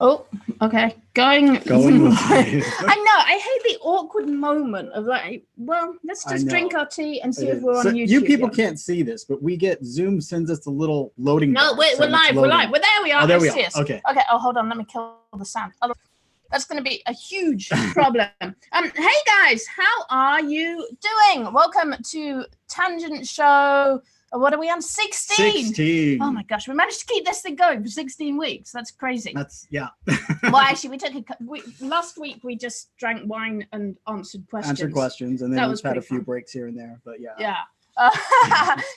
Oh, okay. Going with I know. I hate the awkward moment of like, well, let's just drink our tea and see if we're on YouTube. You people can't see this, but we get Zoom sends us a little loading. No, wait, we're live. We're live. Well, there we are. Oh, there we are. Okay. Okay. Oh, hold on. Let me kill the sound. That's going to be a huge problem. Hey guys, how are you doing? Welcome to Tangent Show. What are we on? 16. 16. Oh my gosh, we managed to keep this thing going for 16 weeks. That's crazy. Yeah. Well, actually, last week we just drank wine and answered questions. And then we've had a few breaks here and there, but yeah. Yeah.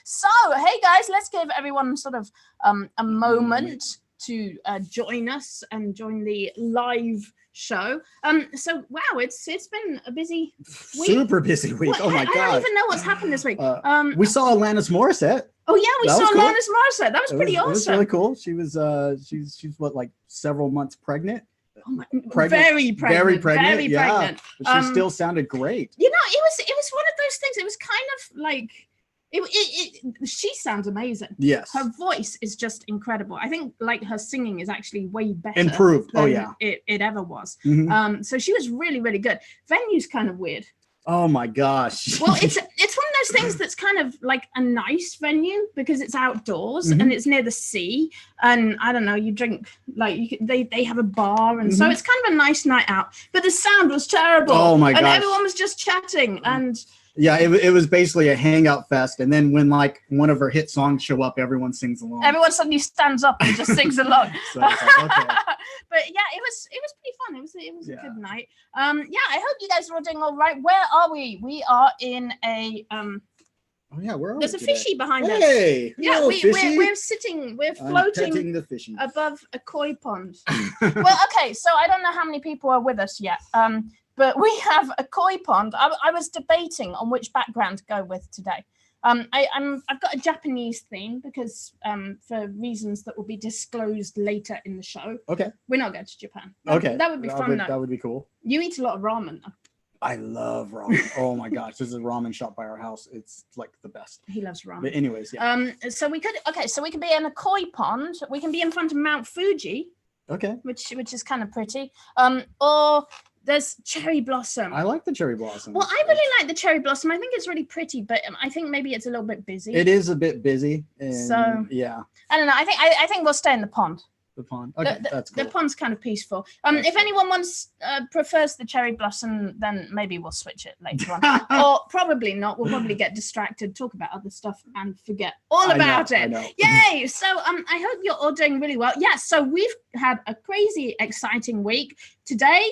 So, hey guys, let's give everyone sort of a moment to join us and join the live show. So wow, it's been a busy week. Super busy week. Well, oh my god. I don't even know what's happened this week. We saw Alanis Morissette. Oh yeah, we saw Alanis Morissette. That was pretty awesome. It was really cool. She was she's what, like several months pregnant? Oh my, very pregnant. Yeah. But she still sounded great. You know, it was one of those things. It was kind of like she sounds amazing. Yes. Her voice is just incredible. I think like her singing is actually way better. Improved. Than it ever was. Mm-hmm. So she was really, really good. Venue's kind of weird. Oh my gosh. Well, it's one of those things that's kind of like a nice venue because it's outdoors and it's near the sea, and I don't know, you drink like they have a bar, and so it's kind of a nice night out. But the sound was terrible. Oh my gosh. And everyone was just chatting and. Yeah, it was basically a hangout fest, and then when like one of her hit songs show up, everyone sings along. Everyone suddenly stands up and just sings along. So like, okay. But yeah, it was pretty fun. It was a good night. Yeah, I hope you guys are all doing all right. Where are we? We are in a Oh yeah, where are there's we a today? fishy behind us. Hey, yeah, we're floating the fishy above a koi pond. Well, okay, so I don't know how many people are with us yet. But we have a koi pond. I was debating on which background to go with today. I've got a Japanese theme because for reasons that will be disclosed later in the show. Okay. We're not going to Japan. That would be fun. That would be cool. You eat a lot of ramen. I love ramen. Oh my gosh, there's a ramen shop by our house. It's like the best. He loves ramen. But anyways, yeah. So we could be in a koi pond. We can be in front of Mount Fuji. Okay. Which is kind of pretty. Or there's cherry blossom. I like the cherry blossom. Well, I really like the cherry blossom. I think it's really pretty, but I think maybe it's a little bit busy. It is a bit busy. So yeah. I don't know. I think we'll stay in the pond. The pond. Okay, that's cool. The pond's kind of peaceful. If anyone prefers the cherry blossom, then maybe we'll switch it later on. Or probably not. We'll probably get distracted, talk about other stuff, and forget all about it. I know. Yay! So I hope you're all doing really well. Yeah. So we've had a crazy, exciting week today.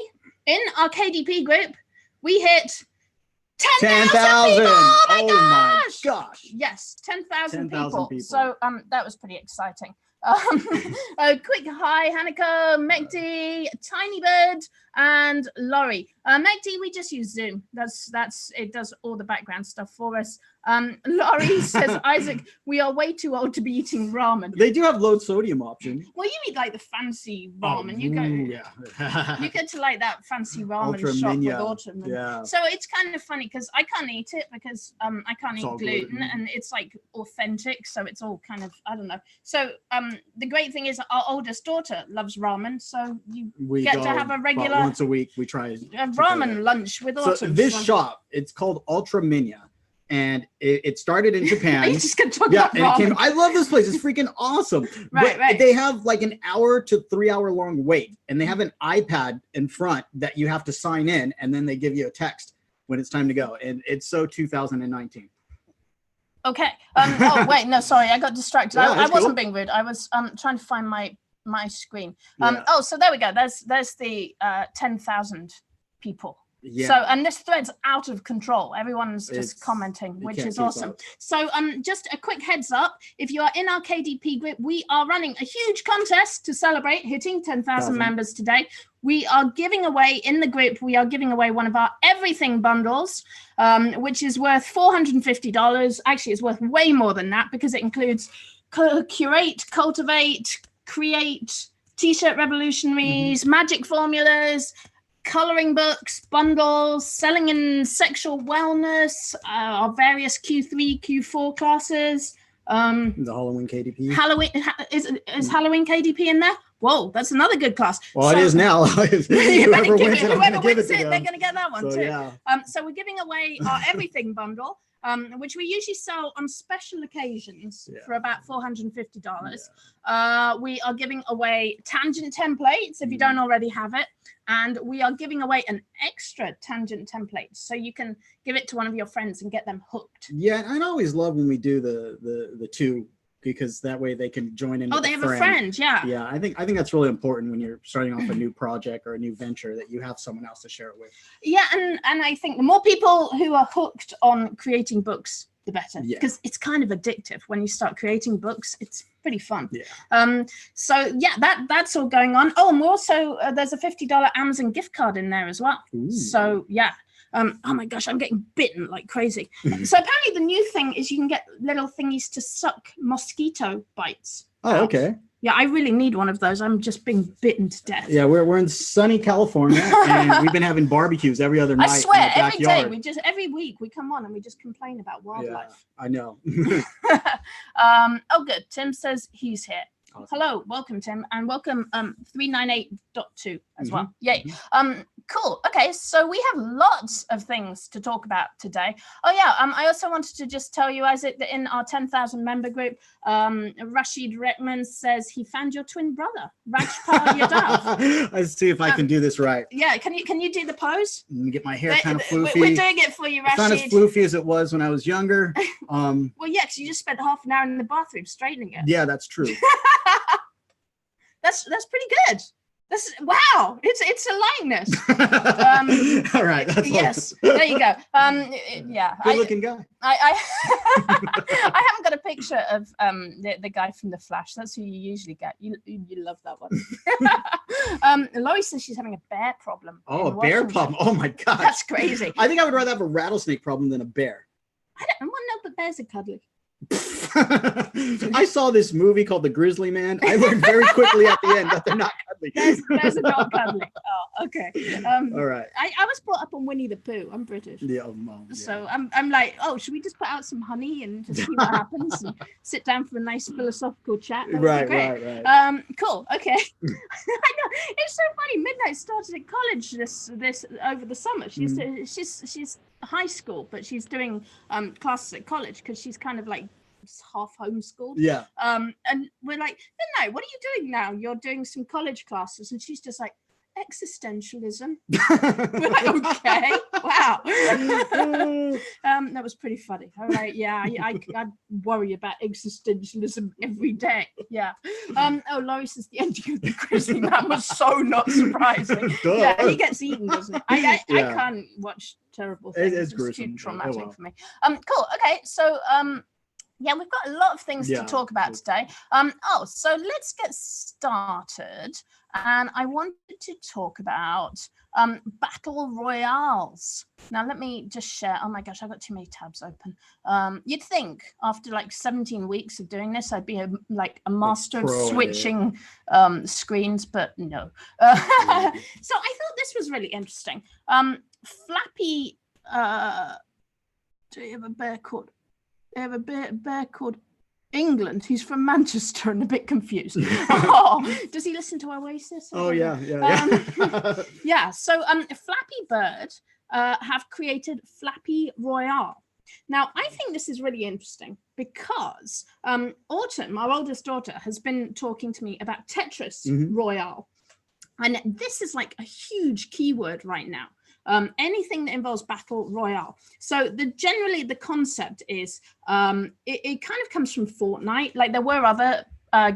In our KDP group, we hit 10,000 people! Oh my gosh! Yes, 10,000 people. So that was pretty exciting. A quick hi, Hanako, Mekdi, Tiny Bird, and Laurie. Mekdi, we just use Zoom. That's it does all the background stuff for us. Laurie says, Isaac, we are way too old to be eating ramen. They do have low sodium option. Well, you eat like the fancy ramen. You go to like that fancy ramen shop with Autumn. Yeah. So it's kind of funny because I can't eat it because I can't eat gluten, and it's like authentic, so it's all kind of I don't know. So the great thing is our oldest daughter loves ramen, so we get to have a regular once a week. We try a ramen lunch with Autumn. So this shop, it's called Ultra Minya. And it started in Japan. You just gonna talk about ramen. I love this place. It's freaking awesome. Right. They have like an 1 to 3 hour long wait, and they have an iPad in front that you have to sign in, and then they give you a text when it's time to go. And it's so 2019. Okay. Oh wait, no, sorry, I got distracted. I wasn't being rude. I was trying to find my screen. Oh, so there we go. There's the 10,000 people. Yeah. So, and this thread's out of control. Everyone's just commenting, which is awesome. Up. So, just a quick heads up. If you are in our KDP group, we are running a huge contest to celebrate hitting 10,000 members today. We are giving away, in the group, one of our everything bundles, which is worth $450. Actually, it's worth way more than that because it includes Curate, Cultivate, Create, T-shirt Revolutionaries, Magic Formulas, coloring books, bundles, selling in sexual wellness, our various Q3, Q4 classes. The Halloween KDP. Is Halloween KDP in there? Whoa, that's another good class. Well, it is now. Whoever wins it, they're going to get that one too. Yeah. So we're giving away our everything bundle, which we usually sell on special occasions for about $450. We are giving away tangent templates if you don't already have it. And we are giving away an extra tangent template, so you can give it to one of your friends and get them hooked. Yeah, I always love when we do the two, because that way they can join in. Oh, they have a friend. Yeah. I think that's really important when you're starting off a new project or a new venture, that you have someone else to share it with. Yeah, and I think the more people who are hooked on creating books, the better, because it's kind of addictive when you start creating books. It's pretty fun. So yeah, that's all going on. Oh, and we're also there's a $50 Amazon gift card in there as well. Ooh. So yeah. Oh my gosh, I'm getting bitten like crazy. So apparently the new thing is you can get little thingies to suck mosquito bites. Oh, okay. Yeah, I really need one of those. I'm just being bitten to death. Yeah, we're in sunny California, and we've been having barbecues every other night. I swear, every day, every week we come on and we just complain about wildlife. Yeah, I know. Oh, good. Tim says he's here. Awesome. Hello, welcome, Tim, and welcome 398.2 as well. Yay. Cool. Okay, so we have lots of things to talk about today. Oh yeah, I also wanted to just tell you, Isaac, that in our 10,000 member group, Rashid Rekman says he found your twin brother, Rajpal Yadav. Let's see if I can do this right. Yeah, can you do the pose? Let me get my hair kind of floofy. We're doing it for you, Rashid. It's not as floofy as it was when I was younger. Well, yeah, because you just spent half an hour in the bathroom straightening it. Yeah, that's true. That's pretty good. Wow, it's a likeness. All right. That's yes, there you go. Yeah, good looking guy. I haven't got a picture of the guy from The Flash. That's who you usually get. You love that one. Laurie says she's having a bear problem. Oh, a bear problem. Oh my god, that's crazy. I think I would rather have a rattlesnake problem than a bear. I want to know, but bears are cuddly. I saw this movie called The Grizzly Man. I learned very quickly at the end that they're not cuddly. There's not cuddly. Oh, okay. All right. I was brought up on Winnie the Pooh. I'm British. Yeah, Mom. Yeah. So I'm like, oh, should we just put out some honey and just see what happens and sit down for a nice philosophical chat? Right. Cool. Okay. I know. It's so funny. Midnight started at college this over the summer. She's high school, but she's doing classes at college because she's kind of like half homeschooled. Yeah. And we're like, Midnight, what are you doing now? You're doing some college classes, and she's just like, existentialism. We're like, okay, wow. That was pretty funny. All right, yeah, I worry about existentialism every day. Yeah. Oh, Laurie says the ending of The Grizzly Man was so not surprising. Yeah, he gets eaten, doesn't he? I can't watch terrible things. It's too traumatic for me. Cool. Okay, so yeah, we've got a lot of things to talk about today. So let's get started. And I wanted to talk about battle royales. Now, let me just share. Oh my gosh, I've got too many tabs open. You'd think after like 17 weeks of doing this, I'd be a master of switching screens, but no. So I thought this was really interesting. Flappy, do you have a bear called? They have a bear called England. He's from Manchester and a bit confused. Oh, does he listen to Oasis? Oh yeah. Yeah. So Flappy Bird have created Flappy Royale. Now I think this is really interesting because Autumn, our oldest daughter, has been talking to me about Tetris Royale, and this is like a huge keyword right now. Anything that involves battle royale. So generally the concept is it kind of comes from Fortnite. Like there were other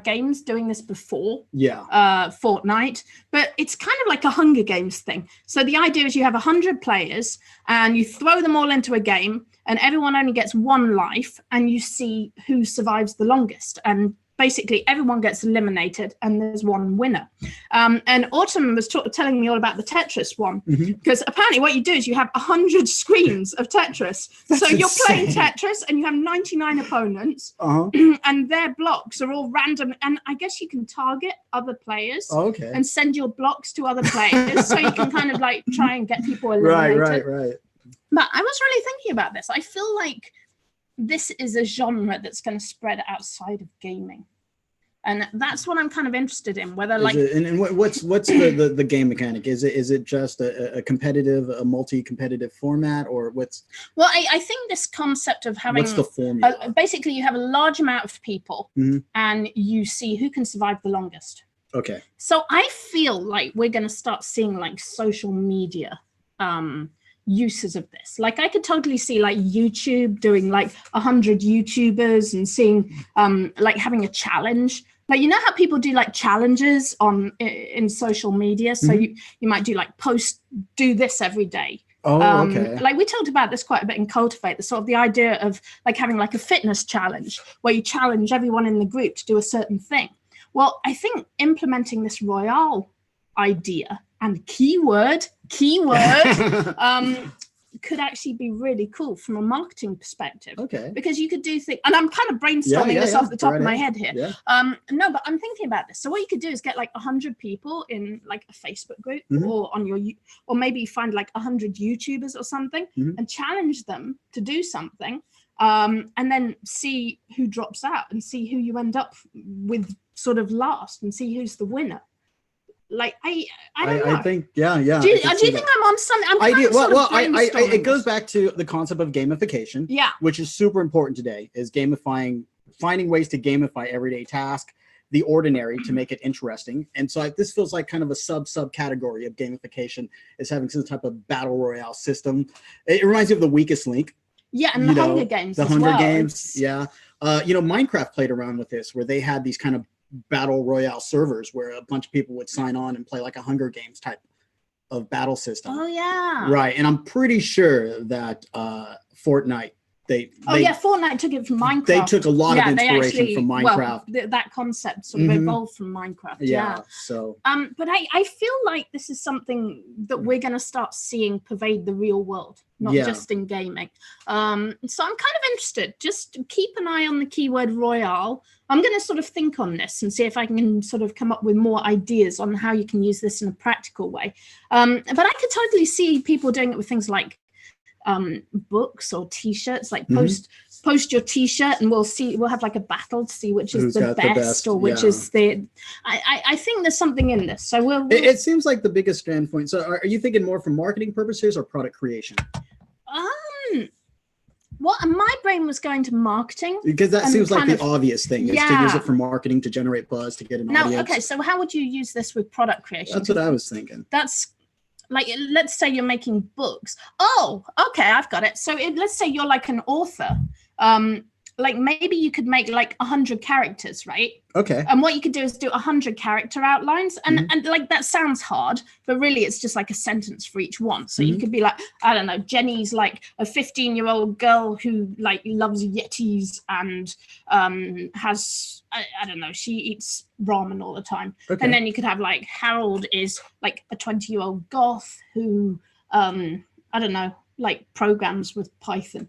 games doing this before Fortnite, but it's kind of like a Hunger Games thing. So the idea is you have 100 players and you throw them all into a game, and everyone only gets one life, and you see who survives the longest. And basically everyone gets eliminated and there's one winner. And Autumn was telling me all about the Tetris one, because apparently what you do is you have 100 screens of Tetris. So you're playing Tetris and you have 99 opponents and their blocks are all random. And I guess you can target other players and send your blocks to other players. So you can kind of like try and get people eliminated. Right. But I was really thinking about this. I feel like this is a genre that's going to spread outside of gaming. And that's what I'm kind of interested in, whether like and what's the game mechanic? Is it just a competitive, a multi-competitive format, or what's? Well, I think this concept of having what's the formula? Basically you have a large amount of people and you see who can survive the longest. Okay. So I feel like we're going to start seeing like social media uses of this. Like I could totally see like YouTube doing like 100 YouTubers and seeing like having a challenge. Like, you know how people do like challenges in social media? So you might do like do this every day. Oh, okay. Like we talked about this quite a bit in Cultivate, the sort of the idea of like having like a fitness challenge where you challenge everyone in the group to do a certain thing. Well, I think implementing this Royale idea and keyword could actually be really cool from a marketing perspective. Okay. Because you could do things, and I'm kind of brainstorming this off the top of my head here. Yeah. No, but I'm thinking about this. So what you could do is get like 100 people in like a Facebook group or on or maybe find like 100 YouTubers or something and challenge them to do something. And then see who drops out and see who you end up with sort of last and see who's the winner. Like I don't know. I think do you think I'm on something? It goes back to the concept of gamification, which is super important today, is finding ways to gamify everyday task, the ordinary, to make it interesting. And so this feels like kind of a subcategory of gamification, is having some type of battle royale system. It reminds me of the Weakest Link. Yeah, and the Hunger Games. Minecraft played around with this, where they had these kind of battle royale servers where a bunch of people would sign on and play like a Hunger Games type of battle system. Oh yeah. Right. And I'm pretty sure that Fortnite, Fortnite took it from Minecraft. They took a lot of inspiration from Minecraft. Well, that concept sort of evolved from Minecraft. Yeah. So but I feel like this is something that we're going to start seeing pervade the real world, not just in gaming. So I'm kind of interested. Just keep an eye on the keyword Royale. I'm going to sort of think on this and see if I can sort of come up with more ideas on how you can use this in a practical way. But I could totally see people doing it with things like books or T-shirts, like post your T-shirt and we'll have like a battle to see which is the best or which is the. I think there's something in this. So It seems like the biggest standpoint. So are you thinking more for marketing purposes or product creation? Well, my brain was going to marketing. Because that seems like the obvious thing, is to use it for marketing, to generate buzz, to get an audience. Okay, so how would you use this with product creation? That's what I was thinking. That's like, let's say you're making books. Oh, okay, I've got it. So let's say you're like an author. Like maybe you could make like 100 characters, right? Okay. And what you could do is do 100 character outlines. And like, that sounds hard, but really it's just like a sentence for each one. So you could be like, I don't know, Jenny's like a 15-year-old girl who like loves Yetis and has, I don't know, she eats ramen all the time. Okay. And then you could have like Harold is like a 20-year-old goth who, I don't know, like programs with Python.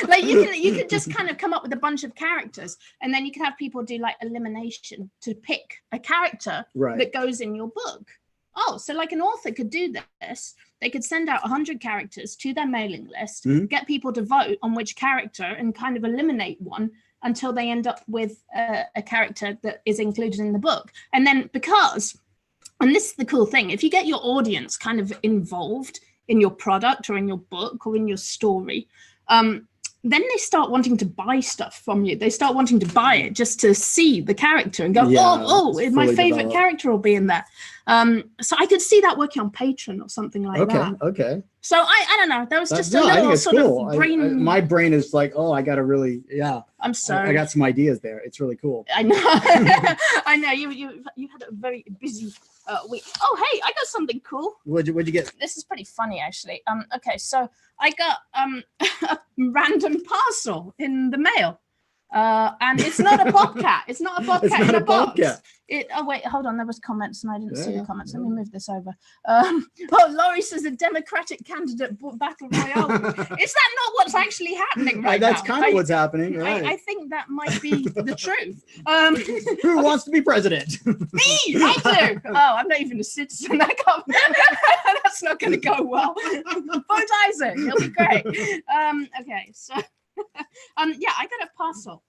Like you could just kind of come up with a bunch of characters, and then you could have people do like elimination to pick a character that goes in your book. Oh, so like an author could do this. They could send out 100 characters to their mailing list, get people to vote on which character and kind of eliminate one until they end up with a character that is included in the book. And then and this is the cool thing, if you get your audience kind of involved in your product or in your book or in your story, then they start wanting to buy stuff from you. They start wanting to buy it just to see the character and go, my favorite character will be in there. So I could see that working on Patreon or something like that. Okay. So I don't know. That was just a little sort of brain. My brain is like, I got to really, I'm sorry. I got some ideas there. It's really cool. I know. I know. You had a very busy week. Oh, hey, I got something cool. What'd you get? This is pretty funny, actually. Okay, so I got a random parcel in the mail. And it's not a bobcat. It's not a bobcat. It's not a bobcat. Oh wait, hold on. There was comments and I didn't see the comments. Let me move this over. Laurie says a Democratic candidate battle royale. Is that not what's actually happening right That's now? kind of what's happening. Right. I think that might be the truth. Who wants to be president? Me, I do. Oh, I'm not even a citizen. That's not going to go well. Vote Isaac. It'll be great. Okay, so. I got a parcel.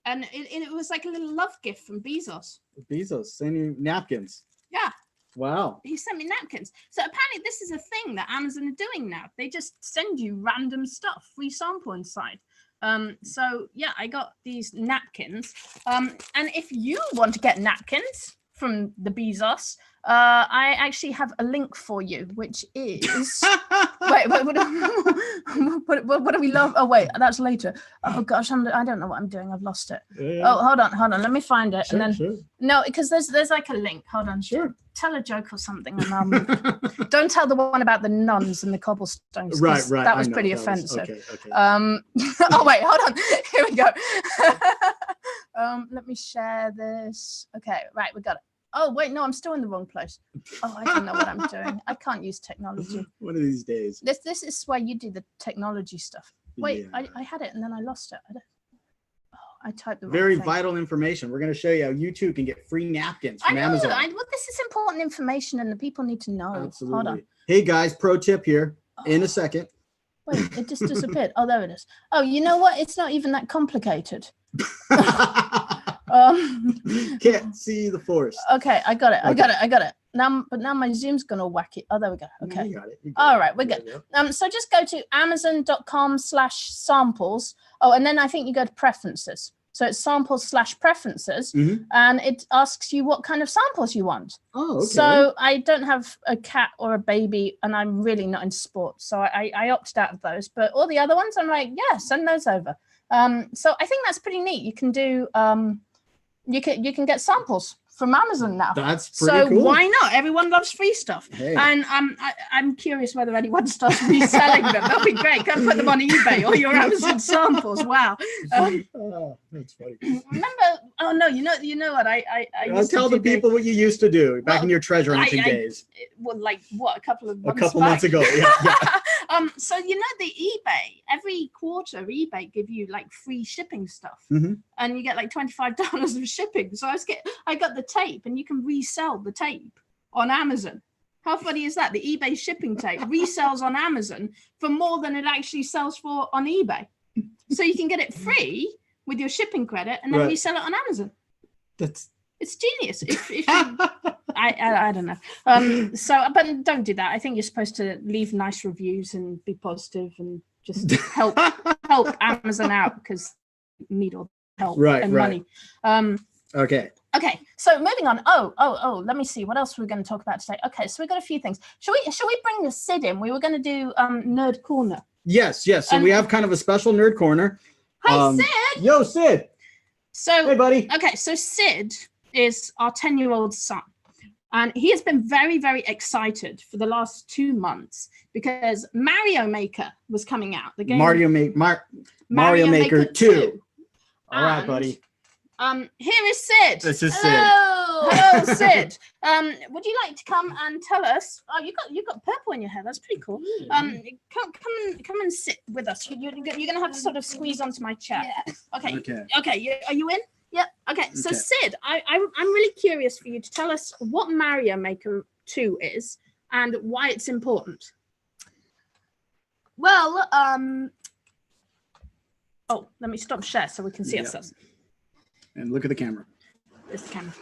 And it was like a little love gift from Bezos. Bezos sending you napkins. Yeah. Wow. He sent me napkins. So apparently this is a thing that Amazon are doing now. They just send you random stuff, free sample inside. So yeah, I got these napkins. And if you want to get napkins from the Bezos, I actually have a link for you, which is wait, what do we love? Oh wait, that's later. Oh gosh, I don't know what I'm doing. I've lost it. Yeah. Oh, hold on. Let me find it. Sure, and then no, because there's like a link. Hold on. Sure. Tell a joke or something, and don't tell the one about the nuns and the cobblestones. Right. That was pretty offensive. Okay. Oh wait, hold on. Here we go. Let me share this. Okay, right, we got it. Oh wait, no, I'm still in the wrong place. Oh, I don't know what I'm doing. I can't use technology. One of these days. This is why you do the technology stuff. Wait, yeah. I had it and then I lost it. I typed the wrong Very thing. Vital information. We're going to show you how you too can get free napkins from Amazon. Well, this is important information and the people need to know. Absolutely. Hold on. Hey guys, pro tip here in a second. Wait, it just disappeared. Oh, there it is. Oh, you know what? It's not even that complicated. Can't see the forest. Okay, I got it. Now my Zoom's gonna whack it. Oh, there we go. Okay. You got it. All right, we're good. So just go to amazon.com/samples. Oh, and then I think you go to preferences. So it's samples/preferences, and it asks you what kind of samples you want. Oh, okay. So I don't have a cat or a baby, and I'm really not in sports, so I opted out of those. But all the other ones, I'm like, yeah, send those over. So I think that's pretty neat. You can do you can get samples from Amazon now. That's pretty cool. So why not? Everyone loves free stuff. Hey. And I'm curious whether anyone starts reselling them. That'll be great. Go put them on eBay or your Amazon samples. Wow. That's funny. Remember? Oh no, you know what I used tell to the people what you used to do back in your treasure hunting days. Well, like what? A couple months ago. Yeah. So you know the eBay, every quarter eBay give you like free shipping stuff, and you get like $25 of shipping. So I got the tape, and you can resell the tape on Amazon. How funny is that? The eBay shipping tape resells on Amazon for more than it actually sells for on eBay. So you can get it free with your shipping credit, and then resell it on Amazon. It's genius. If you, I don't know. But don't do that. I think you're supposed to leave nice reviews and be positive and just help Amazon out, because you need all the help and money. Okay. So moving on. Oh, let me see. What else we're going to talk about today? Okay, so we've got a few things. Shall we bring the Sid in? We were going to do Nerd Corner. Yes. So we have kind of a special Nerd Corner. Hi, Sid. Yo, Sid. So hey, buddy. Okay, so Sid is our 10-year-old son. And he has been very, very excited for the last 2 months because Mario Maker was coming out. The game Mario Maker 2. All right, buddy. Here is Sid. This is Hello, Sid. Would you like to come and tell us? Oh, you got purple in your hair. That's pretty cool. Come and sit with us. You're gonna have to sort of squeeze onto my chair. Yeah. Okay. Are you in? Yep. Okay. So Sid, I'm really curious for you to tell us what Mario Maker 2 is and why it's important. Well, oh, let me stop share so we can see ourselves. And look at the camera. It's the camera.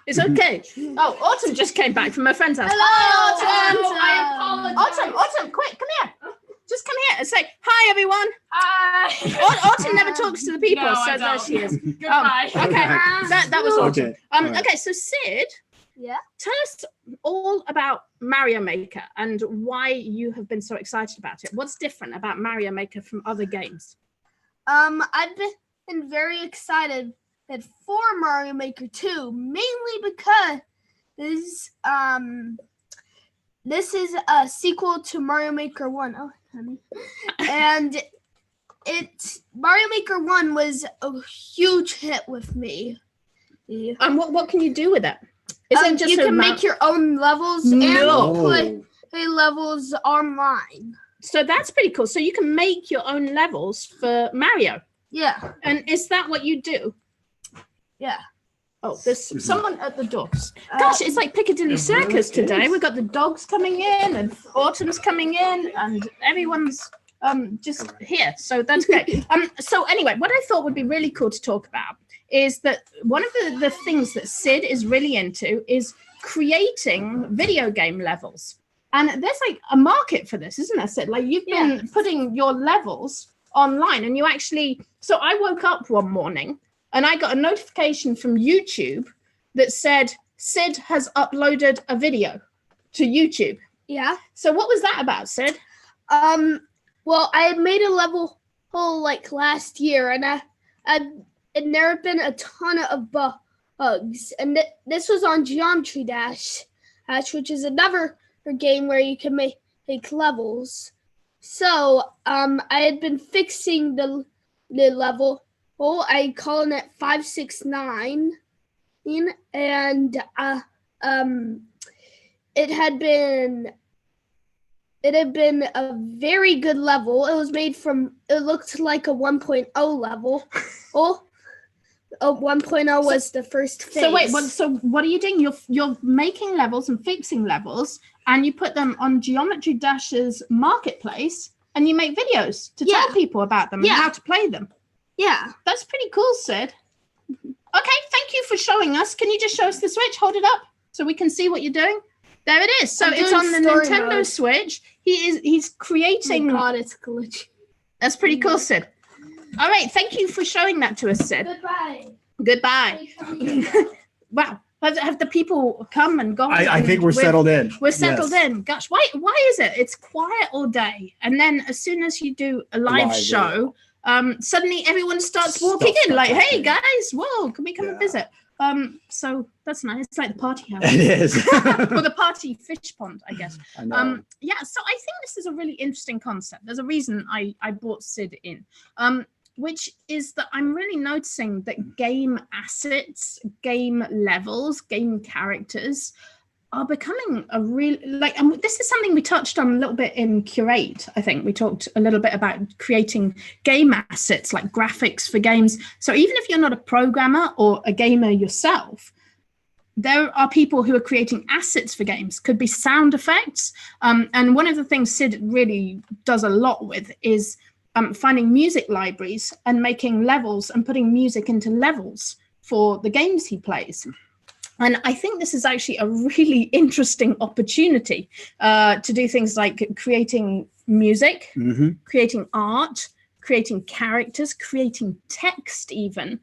It's okay. Oh, Autumn just came back from her friend's house. Hello, Autumn. I apologize. Autumn, quick, come here. Just come here and say, hi, everyone. Hi. Autumn never talks to the people, no, so there she is. Goodbye. Okay, that was Autumn. Okay. Okay, so Sid, yeah, tell us all about Mario Maker and why you have been so excited about it. What's different about Mario Maker from other games? I've been very excited for Mario Maker 2, mainly because this is a sequel to Mario Maker 1. Oh, honey. And Mario Maker 1 was a huge hit with me. And what can you do with it? Is it just you can make your own levels and play levels online. So that's pretty cool. So you can make your own levels for Mario. Yeah. And is that what you do? Yeah. Oh, there's someone at the door. Gosh, it's like Piccadilly Circus today. We've got the dogs coming in and Autumn's coming in and everyone's just here. So that's great. So anyway, what I thought would be really cool to talk about is that one of the things that Sid is really into is creating video game levels. And there's like a market for this, isn't there, Sid? Like you've been putting your levels online and you actually, so I woke up one morning and I got a notification from YouTube that said Sid has uploaded a video to YouTube. Yeah. So what was that about, Sid? Well, I had made a level like last year and and there have been a ton of bugs. And this was on Geometry Dash, which is another game where you can make levels. So I had been fixing the level. I calling it 569, and it had been a very good level. It was made from, it looked like a 1.0 level. 1.0 was the first phase. So wait, so what are you doing? You're making levels and fixing levels, and you put them on Geometry Dash's marketplace, and you make videos to tell people about them and how to play them. Yeah. That's pretty cool, Sid. Okay, thank you for showing us. Can you just show us the Switch? Hold it up so we can see what you're doing. There it is. So it's on the Nintendo Switch. He's creating. Oh my God, it's glitchy. That's pretty cool, Sid. All right, thank you for showing that to us, Sid. Goodbye. Wow. Have the people come and gone? I think we're settled in. We're settled in. Gosh, why is it? It's quiet all day. And then as soon as you do a live show, suddenly everyone starts walking in like, hey, guys, whoa, can we come and visit? So that's nice. It's like the party house. It is. Or the party fish pond, I guess. I know. Yeah, so I think this is a really interesting concept. There's a reason I brought Sid in. Which is that I'm really noticing that game assets, game levels, game characters are becoming a real, and this is something we touched on a little bit in Curate. I think we talked a little bit about creating game assets like graphics for games. So even if you're not a programmer or a gamer yourself, there are people who are creating assets for games, could be sound effects. And one of the things Sid really does a lot with is finding music libraries and making levels and putting music into levels for the games he plays. And I think this is actually a really interesting opportunity to do things like creating music, creating art, creating characters, creating text even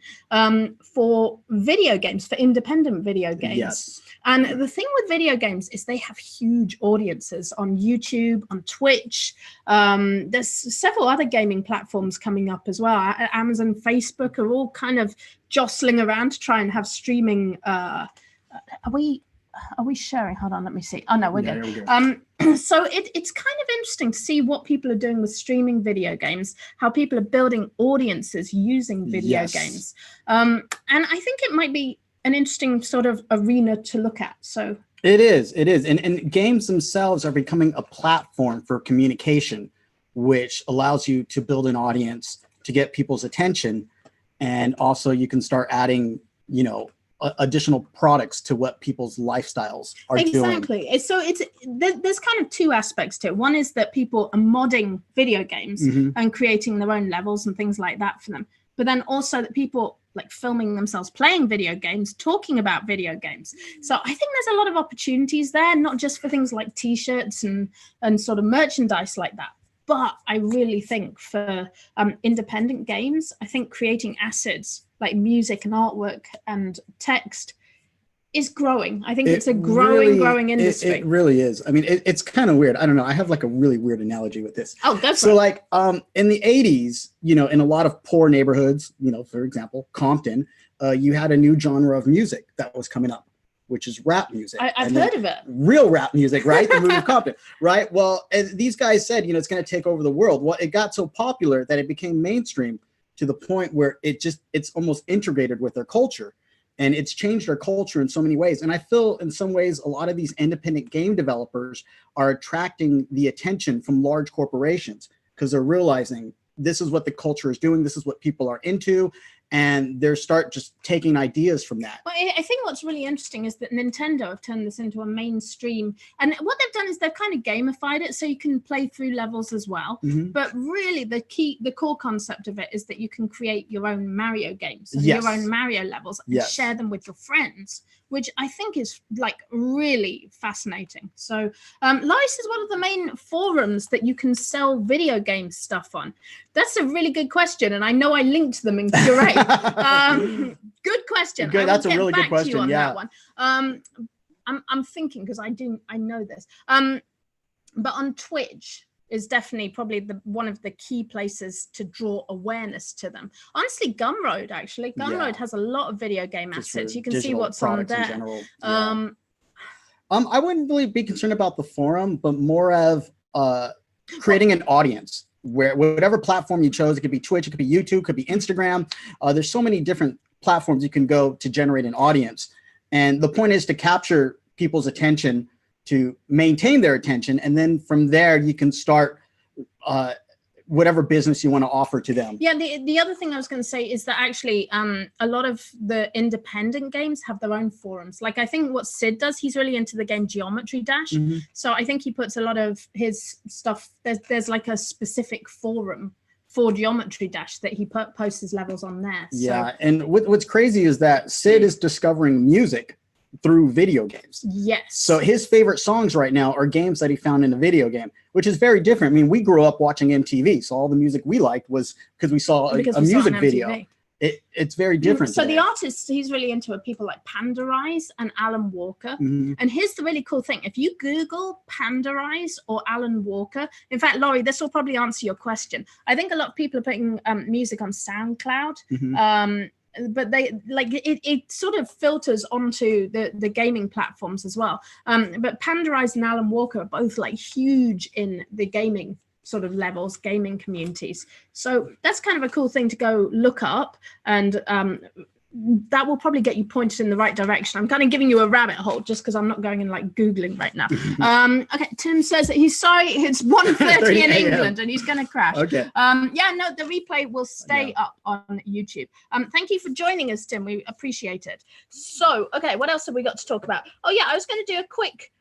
for video games, for independent video games. Yes. And the thing with video games is they have huge audiences on YouTube, on Twitch. There's several other gaming platforms coming up as well. Amazon, Facebook are all kind of jostling around to try and have streaming. Are we sharing? Hold on, let me see. Oh, no, we're good. So it's kind of interesting to see what people are doing with streaming video games, how people are building audiences using video games. And I think it might be an interesting sort of arena to look at. So it is. And games themselves are becoming a platform for communication, which allows you to build an audience, to get people's attention. And also you can start adding, additional products to what people's lifestyles are doing. Exactly. So there's kind of two aspects to it. One is that people are modding video games and creating their own levels and things like that for them. But then also that people like filming themselves playing video games, talking about video games. So I think there's a lot of opportunities there, not just for things like t-shirts and sort of merchandise like that. But I really think for independent games, I think creating assets like music and artwork and text is growing. I think it's a growing industry. It really is. I mean, it's kind of weird. I don't know. I have like a really weird analogy with this. Oh, that's so like in the 80s, in a lot of poor neighborhoods, for example, Compton, you had a new genre of music that was coming up, which is rap music. I've heard of it. Real rap music, right? The movie of Compton, right? Well, and these guys said, it's going to take over the world. Well, it got so popular that it became mainstream to the point where it's almost integrated with their culture. And it's changed our culture in so many ways. And I feel in some ways, a lot of these independent game developers are attracting the attention from large corporations because they're realizing this is what the culture is doing. This is what people are into. and they start just taking ideas from that. Well, I think what's really interesting is that Nintendo have turned this into a mainstream, and what they've done is they've kind of gamified it so you can play through levels as well. But really the core concept of it is that you can create your own Mario games and your own Mario levels and share them with your friends, which I think is like really fascinating. So Laurie says, what are the main forums that you can sell video game stuff on? That's a really good question, and I know I linked them in Curate. Good question. Good, that's a really good question. On that one. I'm thinking because I know this. But on Twitch is definitely probably one of the key places to draw awareness to them. Honestly, Gumroad actually. Gumroad has a lot of video game assets. You can see what's on there. I wouldn't really be concerned about the forum, but more of creating an audience. Where whatever platform you chose, it could be Twitch, it could be YouTube, it could be Instagram. There's so many different platforms you can go to generate an audience. And the point is to capture people's attention, to maintain their attention. And then from there, you can start whatever business you want to offer to them. Yeah, the other thing I was going to say is that actually a lot of the independent games have their own forums. Like I think what Sid does, he's really into the game Geometry Dash. So I think he puts a lot of his stuff, there's like a specific forum for Geometry Dash that he posts his levels on there. Yeah, and what's crazy is that Sid is discovering music through video games. Yes. So his favorite songs right now are games that he found in a video game, which is very different. I mean, we grew up watching MTV, so all the music we liked was because we saw a music video. It's very different. So the artists he's really into are people like Pandarize and Alan Walker. And here's the really cool thing. If you Google Pandarize or Alan Walker, in fact, Laurie, this will probably answer your question. I think a lot of people are putting music on SoundCloud. But they like it sort of filters onto the gaming platforms as well. But Pandarize and Alan Walker are both like huge in the gaming sort of levels, gaming communities. So that's kind of a cool thing to go look up, and that will probably get you pointed in the right direction. I'm kind of giving you a rabbit hole just because I'm not going and like Googling right now. Okay, Tim says that he's sorry it's 1:30 in England and he's going to crash. Okay. Yeah, no, the replay will stay up on YouTube. Thank you for joining us, Tim. We appreciate it. So, okay, what else have we got to talk about? Oh yeah, I was going to do a quick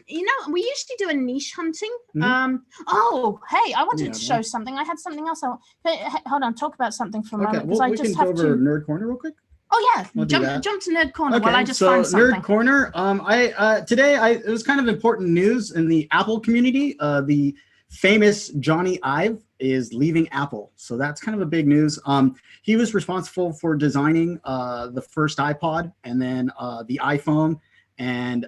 you know, we usually do a niche hunting. Oh, hey, I wanted to show something. I had something else. Hold on, talk about something for a moment. Well, we can go over Nerd Corner real quick. Oh yeah, jump to Nerd Corner while I just find something. Nerd Corner. Today it was kind of important news in the Apple community. The famous Johnny Ive is leaving Apple, so that's kind of a big news. He was responsible for designing the first iPod and then the iPhone, and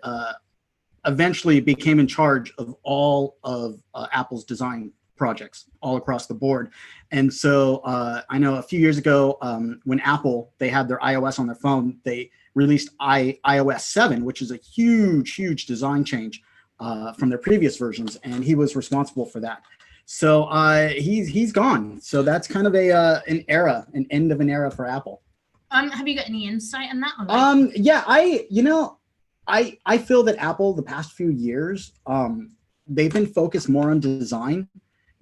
eventually became in charge of all of Apple's design projects all across the board. And so I know a few years ago when Apple, they had their iOS on their phone, they released iOS 7, which is a huge design change from their previous versions. And he was responsible for that. So he's gone. So that's kind of an end of an era for Apple. Have you got any insight on that? Yeah, I feel that Apple, the past few years, they've been focused more on design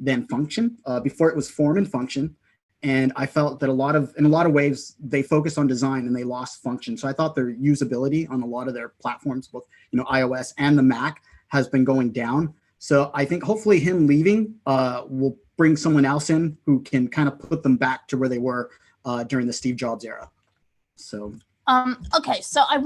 than function. Before it was form and function, and I felt that in a lot of ways they focused on design and they lost function. So I thought their usability on a lot of their platforms, both iOS and the Mac, has been going down. So I think hopefully him leaving will bring someone else in who can kind of put them back to where they were during the Steve Jobs era. So okay, so I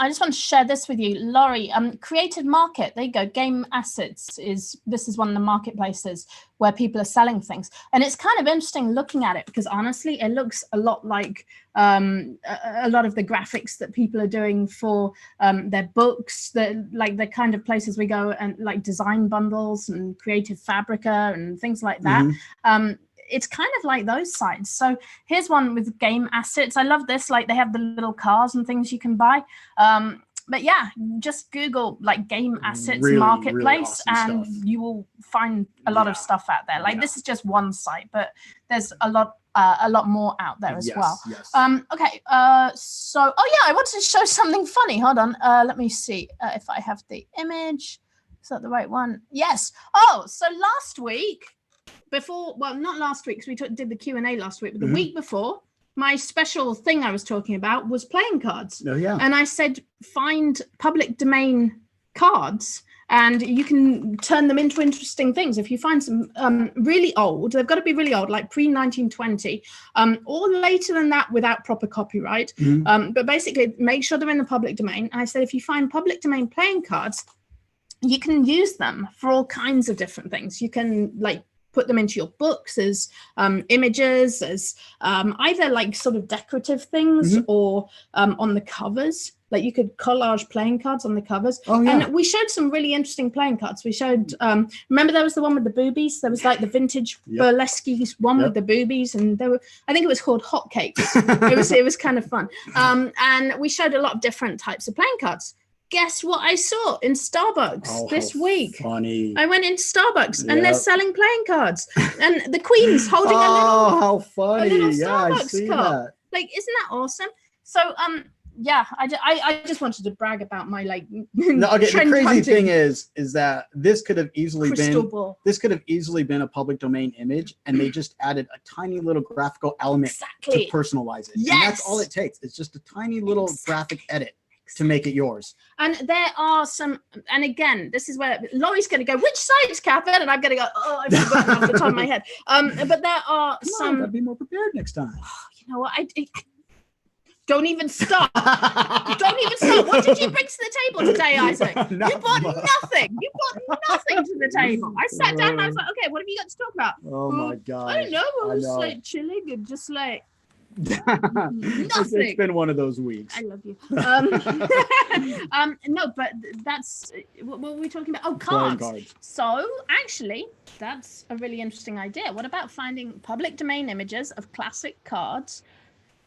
just want to share this with you, Laurie. Creative Market, there you go. Game Assets is one of the marketplaces where people are selling things, and it's kind of interesting looking at it because honestly, it looks a lot like a lot of the graphics that people are doing for their books. Like the kind of places we go and like Design Bundles and Creative Fabrica and things like that. It's kind of like those sites. So here's one with Game Assets. I love this. Like they have the little cars and things you can buy. But yeah, just Google like Game Assets Marketplace, really awesome and you will find a lot of stuff out there. Like this is just one site, but there's a lot more out there as well. Yes. Okay. So, oh yeah, I wanted to show something funny. Hold on. Let me see if I have the image. Is that the right one? Yes. Oh, so last week, before, well, not last week, because we did the Q&A last week, but the week before, my special thing I was talking about was playing cards. Oh, yeah. And I said, find public domain cards and you can turn them into interesting things. If you find some really old, they've got to be really old, like pre-1920, or later than that without proper copyright. But basically, make sure they're in the public domain. I said, if you find public domain playing cards, you can use them for all kinds of different things. You can like put them into your books as images, as either like sort of decorative things or on the covers. Like you could collage playing cards on the covers. Oh, yeah. And we showed some really interesting playing cards. We showed, remember there was the one with the boobies? There was like the vintage burlesque one with the boobies, and there were, I think it was called Hotcakes. it was kind of fun. And we showed a lot of different types of playing cards. Guess what I saw in Starbucks this week? Funny. I went into Starbucks and they're selling playing cards, and the Queen's holding a little Starbucks I see cup. that. Like, isn't that awesome? So, yeah, I just wanted to brag about my like. No, okay. The crazy thing is that this could have easily been a public domain image, and they just added a tiny little graphical element to personalize it. Yes. And that's all it takes. It's just a tiny little graphic edit to make it yours. And there are some, and again, this is where Laurie's going to go, which sites, Catherine? And I'm going to go, oh, I've forgotten off the top of my head. But there are some. I'll be more prepared next time. You know what? Don't even stop. Don't even stop. What did you bring to the table today, Isaac? You brought nothing. You brought nothing to the table. I sat down and I was like, okay, what have you got to talk about? Oh my God. I don't know. I was like chilling and just like nothing. It's been one of those weeks. I love you. No, but that's what were we talking about? Oh, cards. So actually, that's a really interesting idea. What about finding public domain images of classic cards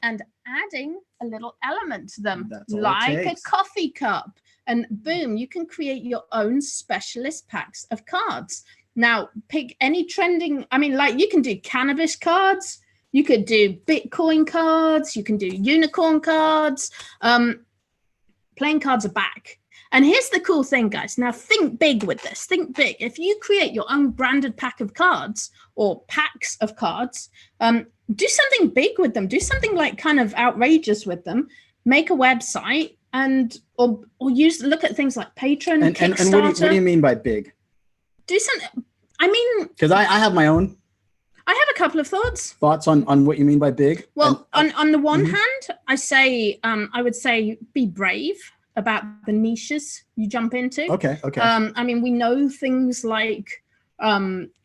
and adding a little element to them, like a coffee cup, and boom, you can create your own specialist packs of cards. Now, pick any trending, I mean, like you can do cannabis cards, you could do Bitcoin cards, you can do unicorn cards. Playing cards are back. And here's the cool thing, guys. Now, think big with this. Think big. If you create your own branded pack of cards or packs of cards, do something big with them. Do something like kind of outrageous with them. Make a website and or look at things like Patreon and Kickstarter. And what do you mean by big? Do something. I mean, because I have my own. I have a couple of thoughts. Thoughts on what you mean by big? Well, on the one hand, I would say be brave about the niches you jump into. Okay. I mean, we know things like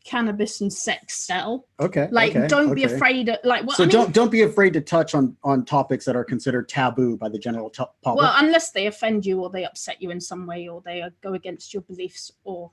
cannabis and sex sell. Don't be afraid of don't be afraid to touch on topics that are considered taboo by the general public. Well, unless they offend you or they upset you in some way or they go against your beliefs or.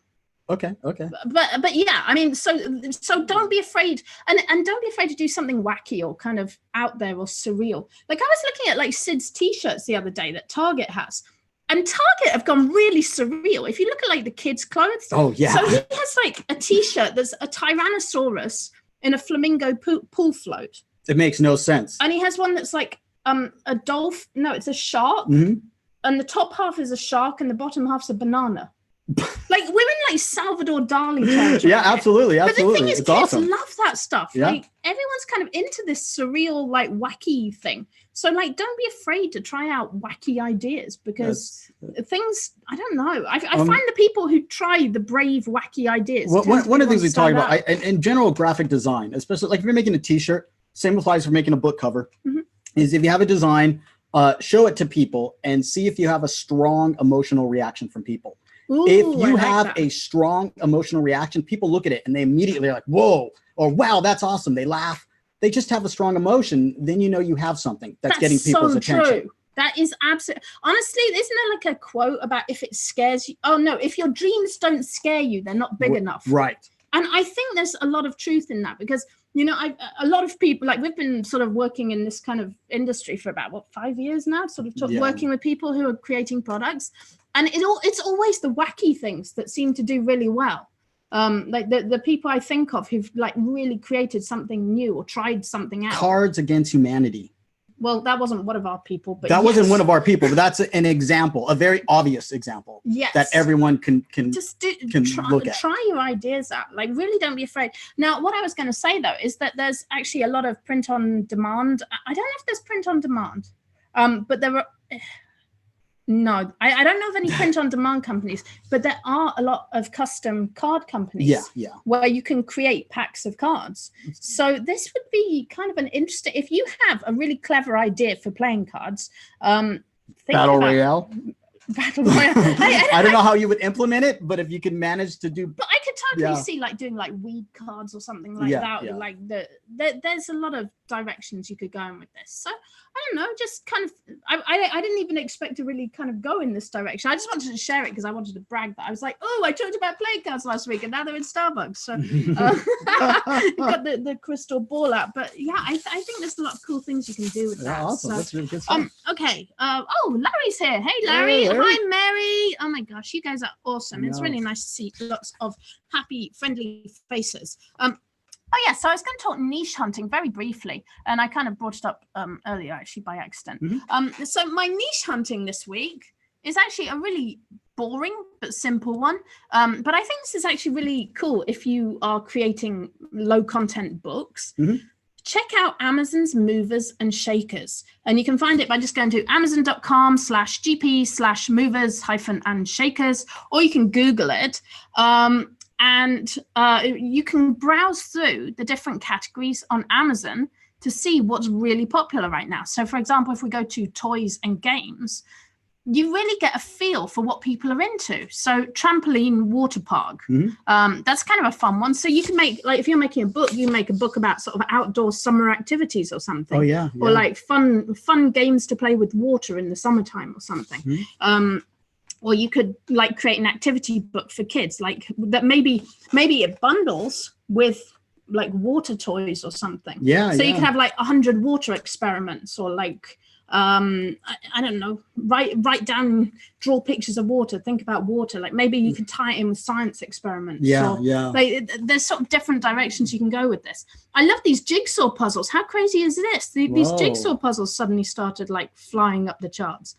Okay. But yeah, I mean, so don't be afraid, and don't be afraid to do something wacky or kind of out there or surreal. Like I was looking at like Sid's t-shirts the other day that Target has, and Target have gone really surreal. If you look at like the kids' clothes, oh yeah, so he has like a t-shirt that's a Tyrannosaurus in a flamingo pool float. It makes no sense. And he has one that's like a dolphin. No, it's a shark, and the top half is a shark, and the bottom half's a banana. Like we're in like Salvador Dali territory. Yeah, absolutely. But the thing is, it's kids awesome. love that stuff. Yeah. Like everyone's kind of into this surreal, like wacky thing. So like, don't be afraid to try out wacky ideas because things. I don't know. I find the people who try the brave, wacky ideas. One of the things we talk about in general, graphic design, especially like if you're making a T-shirt, same applies for making a book cover. Is if you have a design, show it to people and see if you have a strong emotional reaction from people. Ooh, if you have a strong emotional reaction, people look at it and they immediately are like, whoa, or wow, that's awesome. They laugh. They just have a strong emotion. Then you know you have something that's getting people's attention. True. That is absolutely, honestly, isn't there like a quote about if it scares you? Oh no, if your dreams don't scare you, they're not big enough. Right. And I think there's a lot of truth in that because, you know, a lot of people, like we've been sort of working in this kind of industry for about, 5 years now, sort of working with people who are creating products. And it's always the wacky things that seem to do really well. Like the people I think of who've like really created something new or tried something out. Cards Against Humanity. Well, that wasn't one of our people, but that wasn't one of our people, but that's an example, a very obvious example. Yes. That everyone can look at. Try your ideas out. Like, really don't be afraid. Now, what I was going to say though is that there's actually a lot of print on demand. I don't know if there's print on demand, but there are. No, I don't know of any print on demand companies, but there are a lot of custom card companies where you can create packs of cards. So this would be kind of an interesting, if you have a really clever idea for playing cards, Battle Royale. Battle Royale. I don't know how you would implement it, but if you can manage to do. But I could totally see like doing like weed cards or something like that. Yeah. Like there's a lot of directions you could go in with this. So I don't know, just kind of, I didn't even expect to really kind of go in this direction. I just wanted to share it because I wanted to brag that I was like, oh, I talked about playing cards last week and now they're in Starbucks. So got the crystal ball out. But yeah, I think there's a lot of cool things you can do with that. Awesome. So, that's really good stuff. Okay. Larry's here. Hey, Larry. Hi, Mary. Oh my gosh, you guys are awesome. It's really nice to see lots of happy, friendly faces. Oh yeah, so I was going to talk niche hunting very briefly, and I kind of brought it up earlier actually by accident. So my niche hunting this week is actually a really boring but simple one, but I think this is actually really cool if you are creating low content books. Check out Amazon's movers and shakers, and you can find it by just going to amazon.com/gp/movers-and-shakers, or you can Google it. And you can browse through the different categories on Amazon to see what's really popular right now. So, for example, if we go to toys and games, you really get a feel for what people are into. So, trampoline water park, that's kind of a fun one. So you can make, like, if you're making a book, you make a book about sort of outdoor summer activities or something. Oh, yeah. Or like fun games to play with water in the summertime or something. Or you could like create an activity book for kids, like that maybe it bundles with like water toys or something. So you could have like 100 water experiments, or like I don't know, write down, draw pictures of water, think about water. Like maybe you could tie it in with science experiments. Like there's sort of different directions you can go with this. I love these jigsaw puzzles. How crazy is this? These jigsaw puzzles suddenly started like flying up the charts.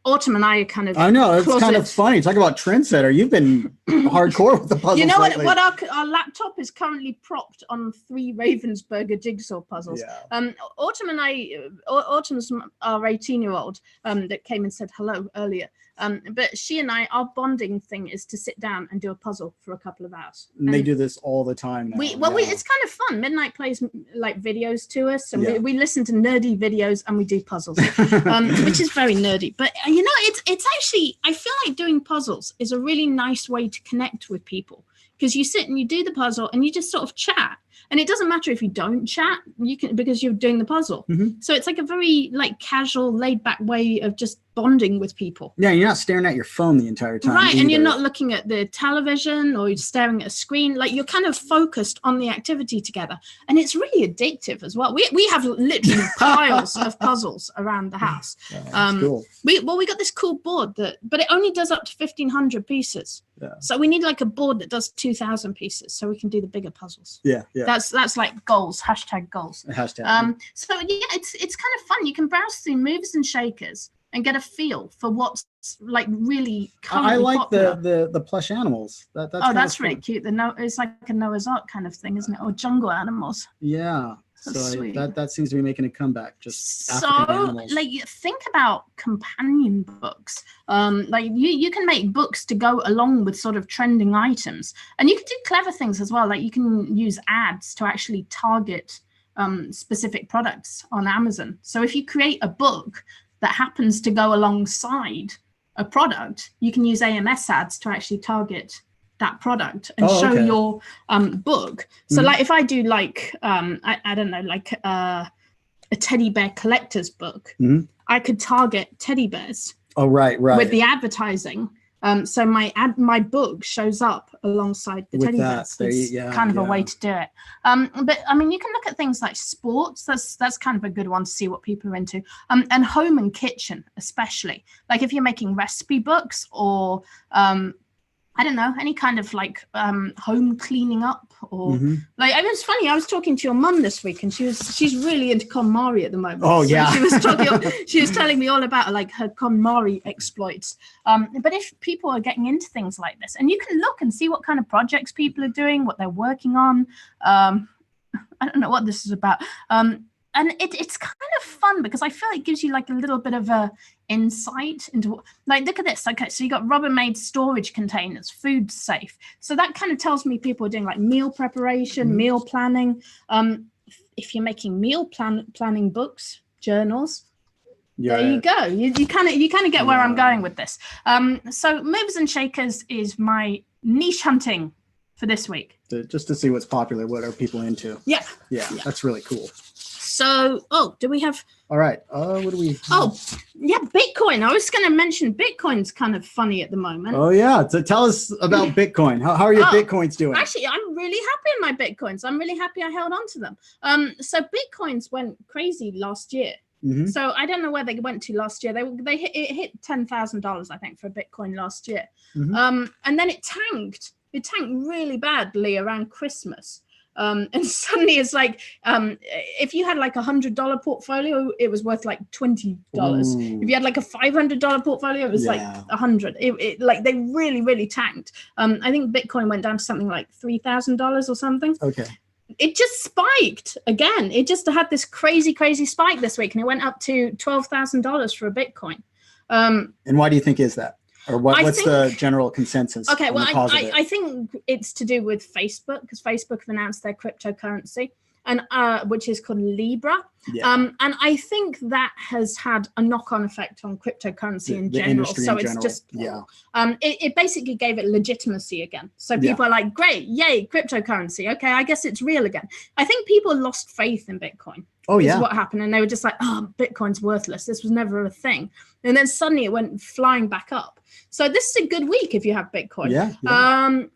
Autumn and I are kind of, I know, it's kind of funny. Talk about trendsetter. You've been hardcore with the puzzles. You know lately. what our laptop is currently propped on 3 Ravensburger jigsaw puzzles. Autumn and I, Autumn's our 18-year-old that came and said hello earlier. But she and I, our bonding thing is to sit down and do a puzzle for a couple of hours. And they do this all the time now. It's kind of fun. Midnight plays like videos to us, and we listen to nerdy videos and we do puzzles, which is very nerdy. But you know, it's actually, I feel like doing puzzles is a really nice way to connect with people, because you sit and you do the puzzle and you just sort of chat. And it doesn't matter if you don't chat, you can, because you're doing the puzzle. So it's like a very like casual, laid back way of just bonding with people. Yeah, you're not staring at your phone the entire time. Right, and you're not looking at the television or you're staring at a screen. Like you're kind of focused on the activity together. And it's really addictive as well. We have literally piles of puzzles around the house. That's cool. We got this cool board but it only does up to 1,500 pieces. So we need like a board that does 2,000 pieces so we can do the bigger puzzles. That's like goals, #goals. So yeah, it's kind of fun. You can browse through movers and shakers and get a feel for what's like really I like popular. the plush animals. That's really cute. It's like a Noah's Ark kind of thing, isn't it? Or jungle animals. That seems to be making a comeback. Just African animals. Like think about companion books. Like you can make books to go along with sort of trending items, and you can do clever things as well. Like you can use ads to actually target specific products on Amazon. So if you create a book that happens to go alongside a product, you can use AMS ads to actually target that product and show your book. So like if I do like I don't know, like a teddy bear collector's book, I could target teddy bears with the advertising. So my book shows up alongside the teddy bears. It's kind of a way to do it. But I mean, you can look at things like sports. That's kind of a good one to see what people are into. And home and kitchen, especially. Like if you're making recipe books or I don't know, any kind of like home cleaning up or like, I mean, it's funny. I was talking to your mum this week, and she's really into KonMari at the moment. Oh, so yeah. She was telling me all about like her KonMari exploits. But if people are getting into things like this, and you can look and see what kind of projects people are doing, what they're working on. I don't know what this is about. And it's kind of fun because I feel it gives you like a little bit of a insight into, like, look at this. Okay, so you got Rubbermaid storage containers, food safe. So that kind of tells me people are doing like meal preparation, meal planning. If you're making meal planning books, journals, there you go. You kind of get where I'm going with this. So movers and shakers is my niche hunting for this week. Just to see what's popular, what are people into? Yeah, that's really cool. So, do we have? All right. What do we? Oh, yeah, Bitcoin. I was going to mention Bitcoin's kind of funny at the moment. Oh yeah. So tell us about Bitcoin. How are your Bitcoins doing? Actually, I'm really happy in my Bitcoins. I'm really happy I held on to them. So Bitcoins went crazy last year. So I don't know where they went to last year. They hit $10,000, I think, for Bitcoin last year. And then it tanked. It tanked really badly around Christmas. And suddenly it's like, if you had like $100 portfolio, it was worth like $20. Ooh. If you had like a $500 portfolio, it was like $100. It like they really, really tanked. I think Bitcoin went down to something like $3,000 or something. Okay. It just spiked again. It just had this crazy, crazy spike this week, and it went up to $12,000 for a Bitcoin. And why do you think is that? Or what's the general consensus? Okay, well, I think it's to do with Facebook, because Facebook have announced their cryptocurrency, and which is called Libra. And I think that has had a knock-on effect on cryptocurrency in general. So it's just it basically gave it legitimacy again. So people are like, great, yay, cryptocurrency. Okay, I guess it's real again. I think people lost faith in Bitcoin. Oh, yeah. Is what happened. And they were just like, oh, Bitcoin's worthless. This was never a thing. And then suddenly it went flying back up. So this is a good week if you have Bitcoin. The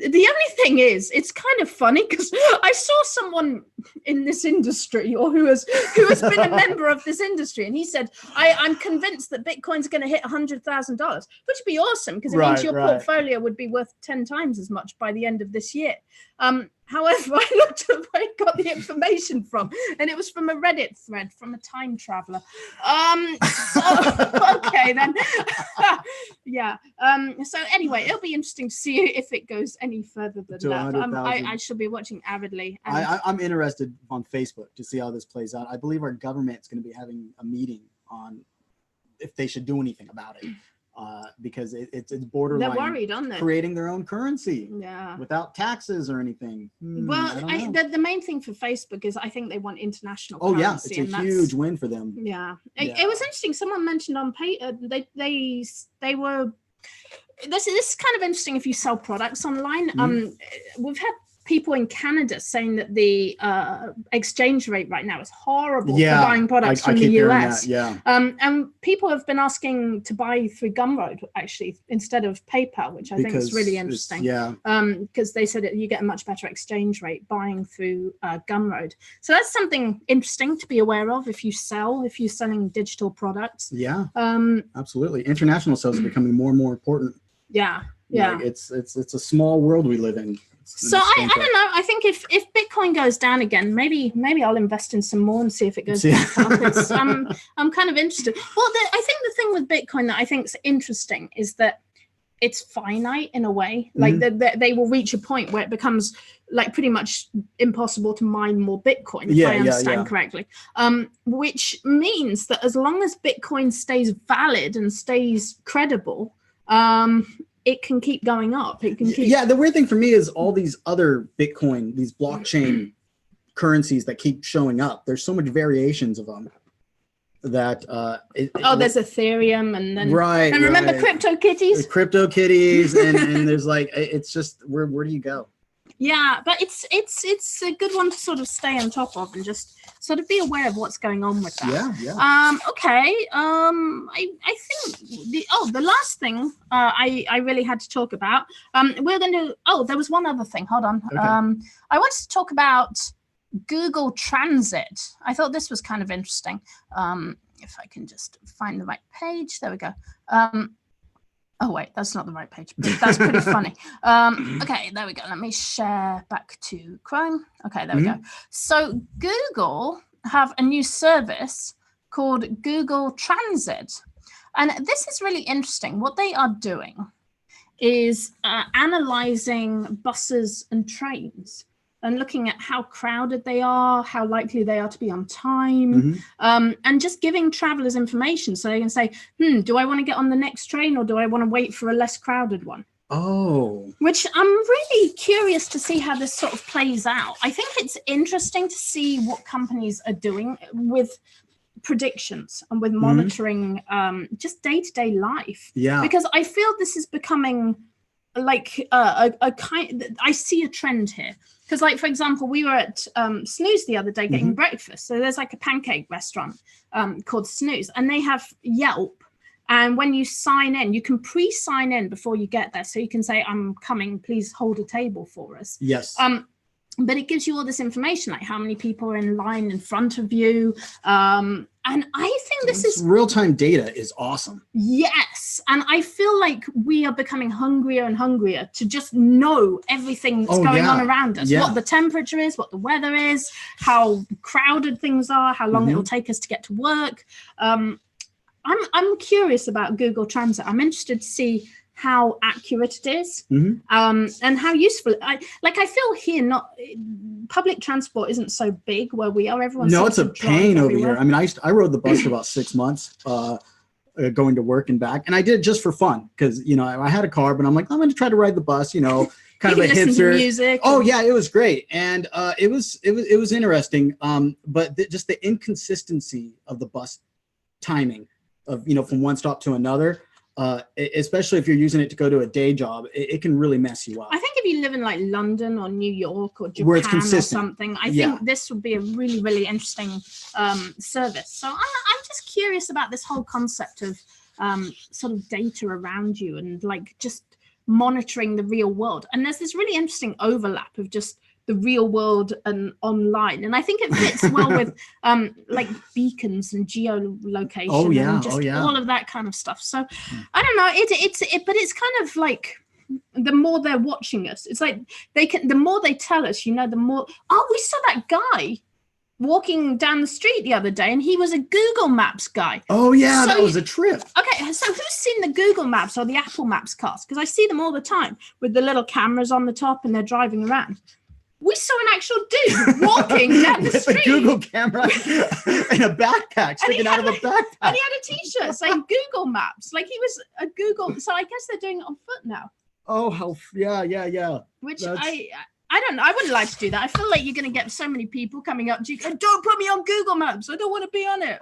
only thing is, it's kind of funny because I saw someone in this industry, or who has been a member of this industry, and he said, I'm convinced that Bitcoin's going to hit $100,000, which would be awesome because it means your portfolio would be worth 10 times as much by the end of this year. However, I looked at where I got the information from, and it was from a Reddit thread from a time traveler. Okay then. So anyway, it'll be interesting to see if it goes any further than that. I shall be watching avidly. I'm interested on Facebook to see how this plays out. I believe our government's going to be having a meeting on if they should do anything about it. Because it's borderline. They're worried, aren't they? Creating their own currency, without taxes or anything. Well, the main thing for Facebook is I think they want international currency. Oh yeah, it's a huge win for them. Yeah. It was interesting. Someone mentioned on they were. This is kind of interesting if you sell products online. We've had people in Canada saying that the exchange rate right now is horrible for buying products from the US. And people have been asking to buy through Gumroad actually instead of PayPal, which I think is really interesting. Because they said you get a much better exchange rate buying through Gumroad. So that's something interesting to be aware of if you're selling digital products. Absolutely. International sales are becoming more and more important. Like it's a small world we live in. So I don't know. I think if Bitcoin goes down again, maybe I'll invest in some more and see if it goes back up. I'm kind of interested. Well, I think the thing with Bitcoin that I think is interesting is that it's finite in a way. Like they will reach a point where it becomes like pretty much impossible to mine more Bitcoin, if I understand correctly. Which means that as long as Bitcoin stays valid and stays credible, it can keep going up. It can keep. The weird thing for me is all these other Bitcoin, these blockchain currencies that keep showing up. There's so much variations of them that there's Ethereum and then and remember CryptoKitties? CryptoKitties and there's like it's just where do you go? Yeah, but it's a good one to sort of stay on top of and just sort of be aware of what's going on with that. Okay. I think the last thing I really had to talk about. We're going to. Oh, there was one other thing. Hold on. Okay. I wanted to talk about Google Transit. I thought this was kind of interesting. If I can just find the right page, there we go. Oh, wait, that's not the right page, but that's pretty funny. Okay, there we go. Let me share back to Chrome. Okay, there we go. So Google have a new service called Google Transit. And this is really interesting. What they are doing is analyzing buses and trains and looking at how crowded they are, how likely they are to be on time, and just giving travelers information so they can say, do I want to get on the next train or do I want to wait for a less crowded one? Oh. Which I'm really curious to see how this sort of plays out. I think it's interesting to see what companies are doing with predictions and with monitoring just day-to-day life. Yeah. Because I feel this is becoming like a kind, I see a trend here. Because, like, for example, we were at Snooze the other day getting breakfast. So there's like a pancake restaurant called Snooze, and they have Yelp. And when you sign in, you can pre-sign in before you get there. So you can say, I'm coming, please hold a table for us. Yes. But it gives you all this information, like how many people are in line in front of you. And I think this real-time data is awesome. Yes. And I feel like we are becoming hungrier and hungrier to just know everything that's going on around us, what the temperature is, what the weather is, how crowded things are, how long it will take us to get to work. I'm curious about Google Transit. I'm interested to see how accurate it is, and how useful. I feel here, public transport isn't so big where we are. Everyone's it's a pain over here. I mean, I rode the bus for about 6 months, going to work and back, and I did it just for fun because I had a car, but I'm like, I'm going to try to ride the bus. Kind of a hipster music. Oh yeah, it was great, and it was interesting. But just the inconsistency of the bus timing of from one stop to another. Especially if you're using it to go to a day job, it can really mess you up. I think if you live in like London or New York or Japan where it's consistent or something, I think this would be a really, really interesting service. So I'm just curious about this whole concept of sort of data around you and like just monitoring the real world. And there's this really interesting overlap of just the real world and online, and I think it fits well with like beacons and geolocation and just all of that kind of stuff. So I don't know, but it's kind of like the more they're watching us, it's like the more they tell us, the more. We saw that guy walking down the street the other day, and he was a Google Maps guy. Oh yeah, so, that was a trip. Okay, so who's seen the Google Maps or the Apple Maps cars? Because I see them all the time with the little cameras on the top, and they're driving around. We saw an actual dude walking down the street. With a Google camera and a backpack sticking out of a backpack. And he had a t-shirt saying Google Maps. Like he was a Google. So I guess they're doing it on foot now. Oh, yeah. Which I don't know. I wouldn't like to do that. I feel like you're going to get so many people coming up to you. Don't put me on Google Maps. I don't want to be on it.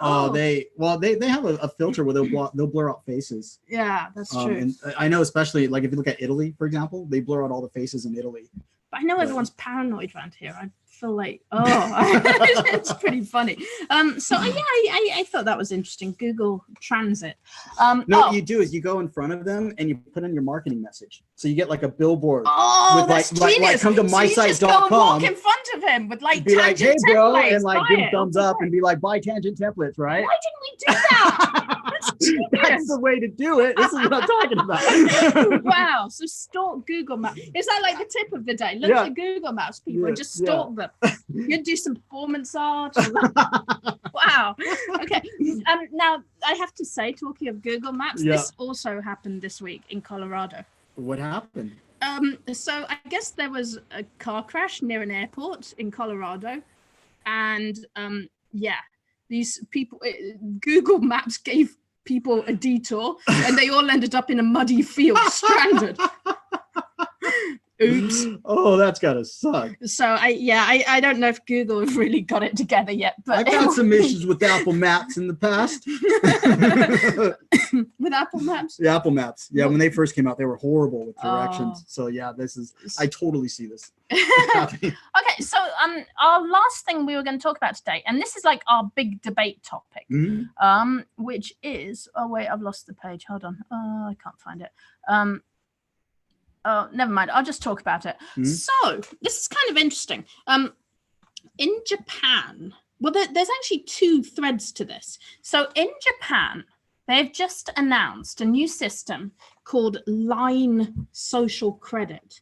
They have a filter where they'll blur out faces. Yeah, that's true. And I know, especially like if you look at Italy, for example, they blur out all the faces in Italy. But I know everyone's paranoid around here. I feel like, it's pretty funny. I thought that was interesting. Google Transit. What you do is you go in front of them and you put in your marketing message. So you get like a billboard with like come to mysite.com. Walk in front of him with like be like, hey bro, templates, and like give him thumbs up and be like, buy tangent templates, right? Why didn't we do that? That's the way to do it. This is what I'm talking about. Wow. So stalk Google Maps. Is that like the tip of the day? Look at Google Maps people and just stalk them. You do some performance art. Wow. Okay. Now I have to say, talking of Google Maps, this also happened this week in Colorado. What happened? So I guess there was a car crash near an airport in Colorado, and these people, Google Maps gave people a detour, and they all ended up in a muddy field, stranded. Oops. Oh, that's gotta suck. So I don't know if Google have really got it together yet, but I've had some issues with Apple Maps in the past. With Apple Maps? The Apple Maps. Yeah, when they first came out, they were horrible with directions. So yeah, I totally see this happening. Okay, so our last thing we were going to talk about today, and this is like our big debate topic, which is, oh wait, I've lost the page. Hold on. I can't find it. Oh, never mind. I'll just talk about it. So this is kind of interesting. In Japan, well, there's actually two threads to this. So in Japan, they've just announced a new system called Line Social Credit.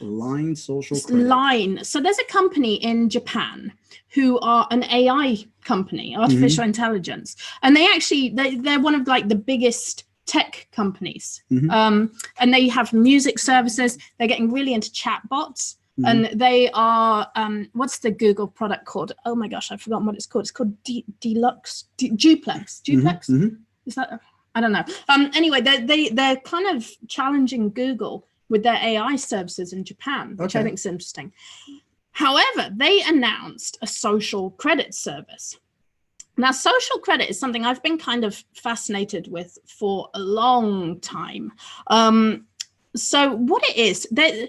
Line Social Credit. Line. So there's a company in Japan who are an AI company, artificial intelligence, and they're one of like the biggest tech companies. And they have music services. They're getting really into chatbots. And they are, what's the Google product called? Oh my gosh, I've forgotten what it's called. It's called Duplex. Duplex? Is that? I don't know. Anyway, they're kind of challenging Google with their AI services in Japan, which I think is interesting. However, they announced a social credit service. Now, social credit is something I've been kind of fascinated with for a long time. So what it is, there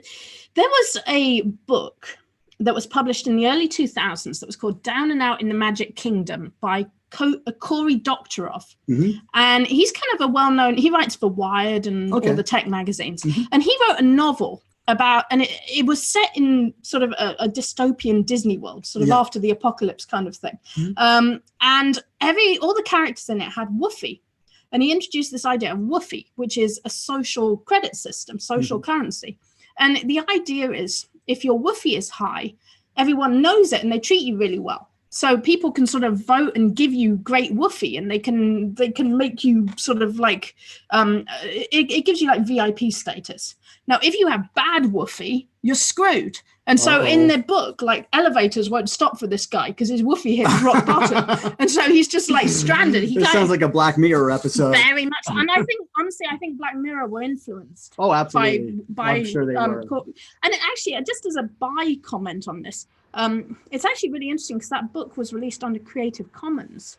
was a book that was published in the early 2000s that was called Down and Out in the Magic Kingdom by Cory Doctorow. And he's kind of a well-known, he writes for Wired and all the tech magazines. And he wrote a novel about, and it was set in sort of a dystopian Disney world, sort of after the apocalypse kind of thing. And all the characters in it had woofie. And he introduced this idea of woofie, which is a social credit system, social currency. And the idea is if your woofie is high, everyone knows it and they treat you really well. So people can sort of vote and give you great woofie, and they can make you sort of like, it gives you like VIP status. Now, if you have bad woofie, you're screwed. And so in the book, like elevators won't stop for this guy because his woofie hits rock bottom. And so he's just like stranded. This sounds like a Black Mirror episode. Very much. And I think, honestly, Black Mirror were influenced. Oh, absolutely. By I'm sure they were. And actually, just as a by comment on this, it's actually really interesting because that book was released under Creative Commons.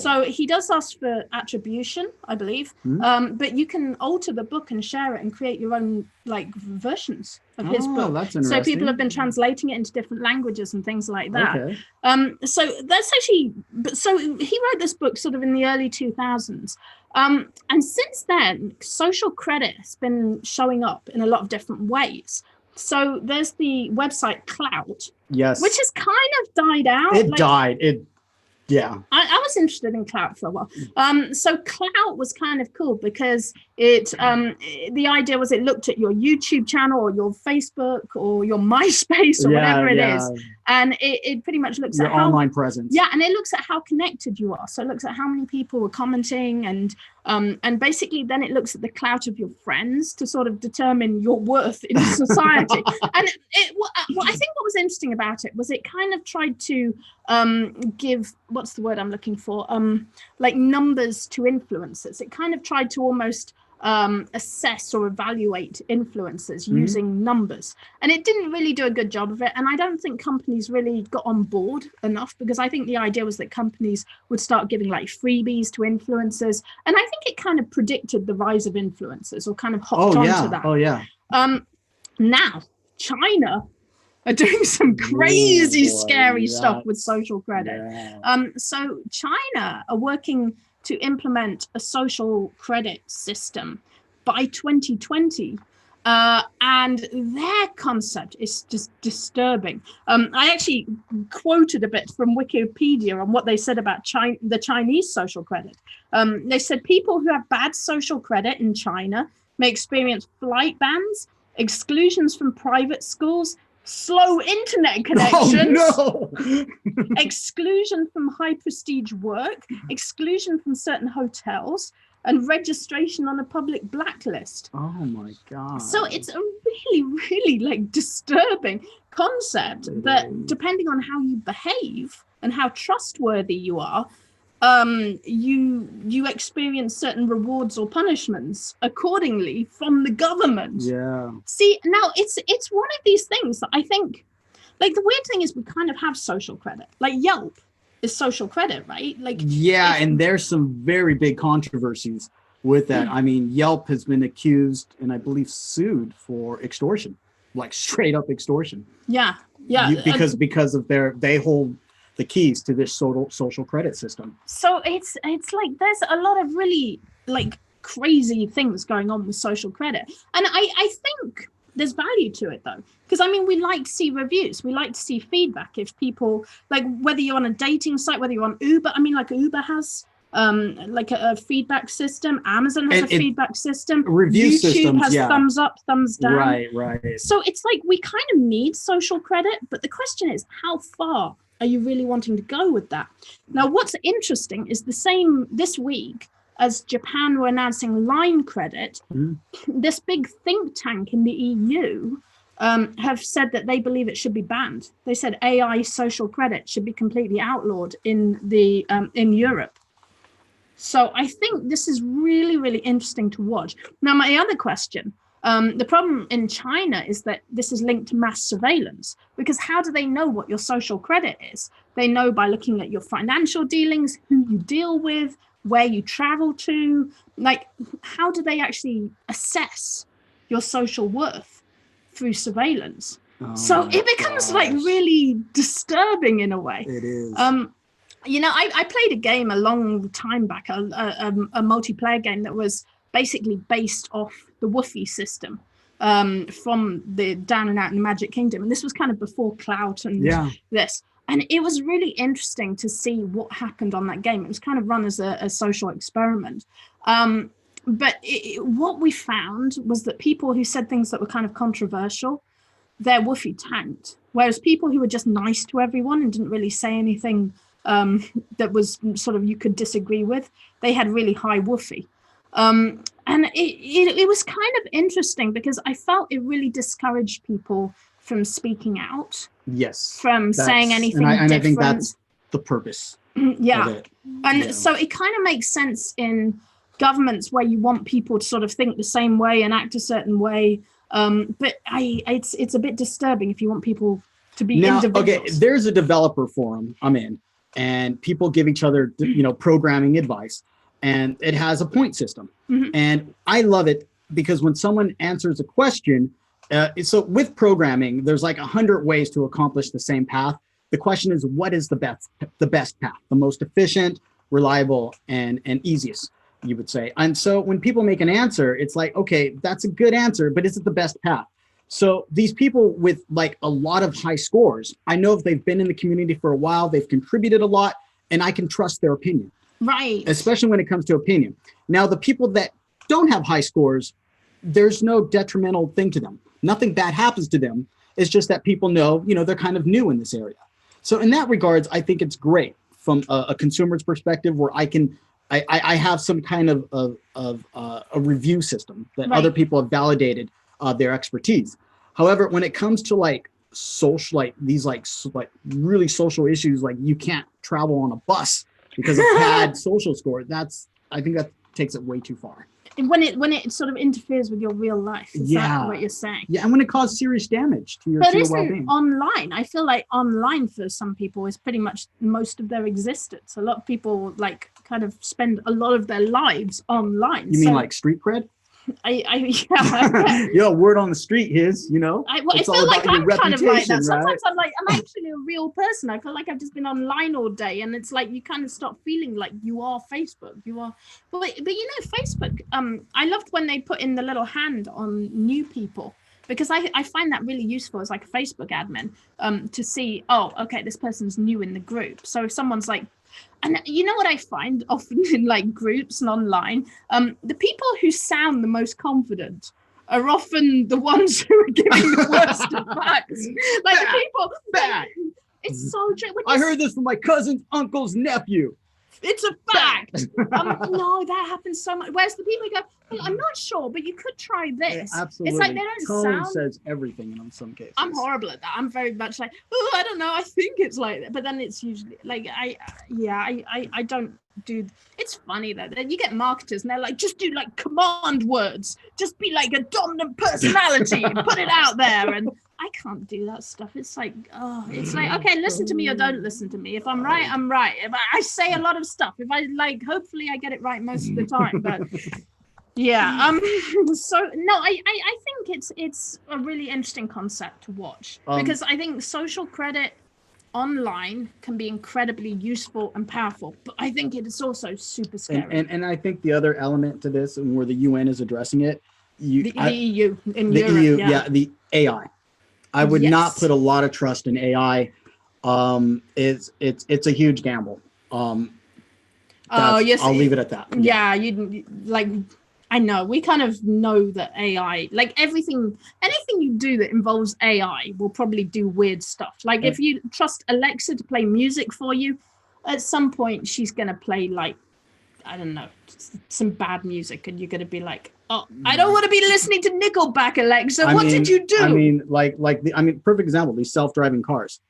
So he does ask for attribution, I believe, but you can alter the book and share it and create your own like versions of his book. That's interesting. So people have been translating it into different languages and things like that. So that's actually, so he wrote this book sort of in the early 2000s. And since then, social credit has been showing up in a lot of different ways. So there's the website Klout, which has kind of died out. It died. I was interested in Klout for a while. So Klout was kind of cool because the idea was it looked at your YouTube channel or your Facebook or your MySpace or whatever it is. And it pretty much looks at your online presence. Yeah, and it looks at how connected you are. So it looks at how many people were commenting and basically then it looks at the clout of your friends to sort of determine your worth in society. And I think what was interesting about it was it kind of tried to give, what's the word I'm looking for? Like numbers to influencers. It kind of tried to almost assess or evaluate influencers using numbers, and it didn't really do a good job of it. And I don't think companies really got on board enough, because I think the idea was that companies would start giving like freebies to influencers, and I think it kind of predicted the rise of influencers, or kind of hopped onto that. Now China are doing some crazy scary stuff with social credit. So China are working to implement a social credit system by 2020. And their concept is just disturbing. I actually quoted a bit from Wikipedia on what they said about the Chinese social credit. They said people who have bad social credit in China may experience flight bans, exclusions from private schools, slow internet connections, exclusion from high prestige work, exclusion from certain hotels, and registration on a public blacklist. Oh my God. So it's a really, really like disturbing concept that depending on how you behave and how trustworthy you are, you experience certain rewards or punishments accordingly from the government. See, now it's one of these things that I think, like, the weird thing is we kind of have social credit. Like Yelp is social credit, right? Like, and there's some very big controversies with that. I mean, Yelp has been accused and I believe sued for extortion, like straight up extortion. Because of they hold the keys to this social credit system. So it's like there's a lot of really like crazy things going on with social credit, and I think there's value to it though, because I mean we like to see reviews, we like to see feedback. If people, like, whether you're on a dating site, whether you're on Uber, I mean like Uber has like a feedback system. Amazon has a feedback system. Review YouTube systems, has thumbs up, thumbs down. Right. So it's like we kind of need social credit, but the question is, how far are you really wanting to go with that? Now, what's interesting is the same this week as Japan were announcing line credit, this big think tank in the EU have said that they believe it should be banned. They said AI social credit should be completely outlawed in Europe. So I think this is really, really interesting to watch. Now, my other question, the problem in China is that this is linked to mass surveillance, because how do they know what your social credit is? They know by looking at your financial dealings, who you deal with, where you travel to. Like, how do they actually assess your social worth through surveillance? So it becomes like really disturbing in a way. It is. You know, I played a game a long time back, a multiplayer game that was basically based off the Woofy system from the Down and Out in the Magic Kingdom. And this was kind of before Klout and this. And it was really interesting to see what happened on that game. It was kind of run as a social experiment. But what we found was that people who said things that were kind of controversial, their Woofy tanked. Whereas people who were just nice to everyone and didn't really say anything that was sort of you could disagree with, they had really high Woofy. And it was kind of interesting because I felt it really discouraged people from speaking out. Yes. From saying anything different. And I think that's the purpose. Yeah. And so it kind of makes sense in governments where you want people to sort of think the same way and act a certain way. But it's a bit disturbing if you want people to be individuals. Okay, there's a developer forum I'm in, and people give each other, programming advice, and it has a point system. And I love it because when someone answers a question, so with programming, there's like 100 ways to accomplish the same path. The question is, what is the best path, the most efficient, reliable, and easiest, you would say. And so when people make an answer, it's like, okay, that's a good answer, but is it the best path? So these people with like a lot of high scores, I know if they've been in the community for a while, they've contributed a lot, and I can trust their opinion. Right. Especially when it comes to opinion. Now, the people that don't have high scores, there's no detrimental thing to them. Nothing bad happens to them. It's just that people know, they're kind of new in this area. So in that regards, I think it's great from a consumer's perspective where I have some kind of a review system that other people have validated their expertise. However, when it comes to like social, like these like really social issues, like you can't travel on a bus because of bad social score, I think that takes it way too far. When it sort of interferes with your real life, is that what you're saying? Yeah, and when it causes serious damage to your well-being. Online, I feel like online for some people is pretty much most of their existence. A lot of people like kind of spend a lot of their lives online. You mean like street cred? Yeah. Word on the street is, I feel like I'm kind of like that. Sometimes I'm like, I'm actually a real person. I feel like I've just been online all day, and it's like you kind of stop feeling like you are Facebook. You are, but Facebook. I loved when they put in the little hand on new people, because I find that really useful as like a Facebook admin to see, oh, okay, this person's new in the group. So if someone's like, and you know what I find often in like groups and online, the people who sound the most confident are often the ones who are giving the worst advice. Like the people, it's so true. I heard this from my cousin's uncle's nephew. It's a fact. No, that happens so much. Whereas the people who go, well, I'm not sure, but you could try this. Yeah, absolutely. It's like they don't Tone sound. says everything in some cases. I'm horrible at that. I'm very much like, oh, I don't know. I think it's like that. But then it's usually like, I don't do. It's funny though. You get marketers and they're like, just do like command words. Just be like a dominant personality. Put it out there. And I can't do that stuff. It's like, okay, listen to me or don't listen to me. If I'm right, I'm right. If I say a lot of stuff. If I like, hopefully I get it right most of the time. But yeah. So no, I think it's a really interesting concept to watch, because I think social credit online can be incredibly useful and powerful, but I think it is also super scary. And I think the other element to this, and where the UN is addressing it, the EU in Europe, the AI. I would not put a lot of trust in AI. It's a huge gamble. Yes. I'll leave it at that. Yeah, you like. I know we kind of know that AI, like anything you do that involves AI will probably do weird stuff. Like if you trust Alexa to play music for you, at some point she's going to play like, I don't know, some bad music, and you're going to be like, oh, I don't want to be listening to Nickelback, Alexa. What did you do? I mean, perfect example, these self-driving cars.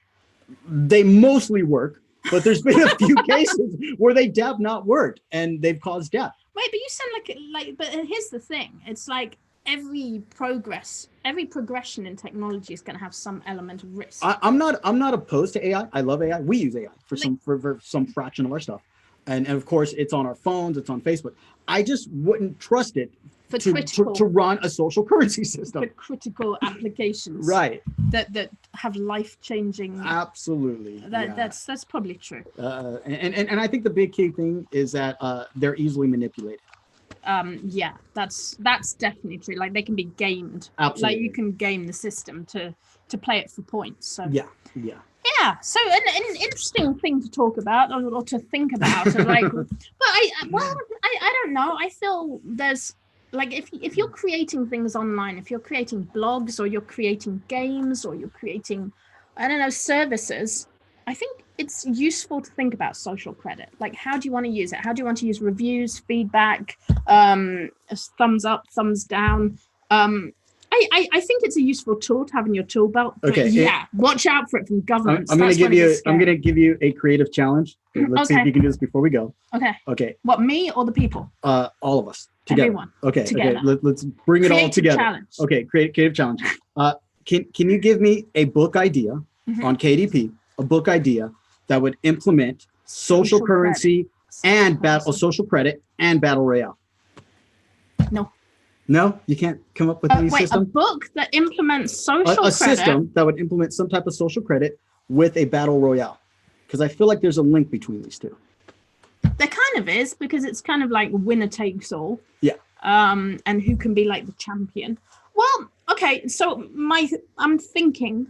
They mostly work, but there's been a few cases where they have not worked and they've caused death. Wait, but you sound like, but here's the thing. It's like every progression in technology is going to have some element of risk. I'm not opposed to AI. I love AI. We use AI for some fraction of our stuff. And of course, it's on our phones, it's on Facebook. I just wouldn't trust it to run a social currency system. For critical applications. Right. That have life-changing. Absolutely. That's probably true. And I think the big key thing is that they're easily manipulated. Yeah, that's definitely true. Like they can be gamed. Absolutely. Like you can game the system to play it for points. So yeah. So an interesting thing to talk about or to think about, and like, but I don't know. I feel there's like if you're creating things online, if you're creating blogs or you're creating games or you're creating, I don't know, services, I think it's useful to think about social credit. Like, how do you want to use it? How do you want to use reviews, feedback, thumbs up, thumbs down? I think it's a useful tool to have in your tool belt. Okay. Yeah, watch out for it from governments. I'm going to give you a creative challenge. Let's see if you can do this before we go. Okay. What, me or the people? All of us together. Everyone. Okay. Together. Okay. Let's bring it all together. Challenge. Okay. Creative challenge. Can you give me a book idea on KDP? A book idea that would implement social currency and social credit and battle royale? No, you can't come up with any system? A book that implements social credit? A system that would implement some type of social credit with a battle royale. Because I feel like there's a link between these two. There kind of is, because it's kind of like winner takes all. Yeah. And who can be like the champion. Well, okay, so I'm thinking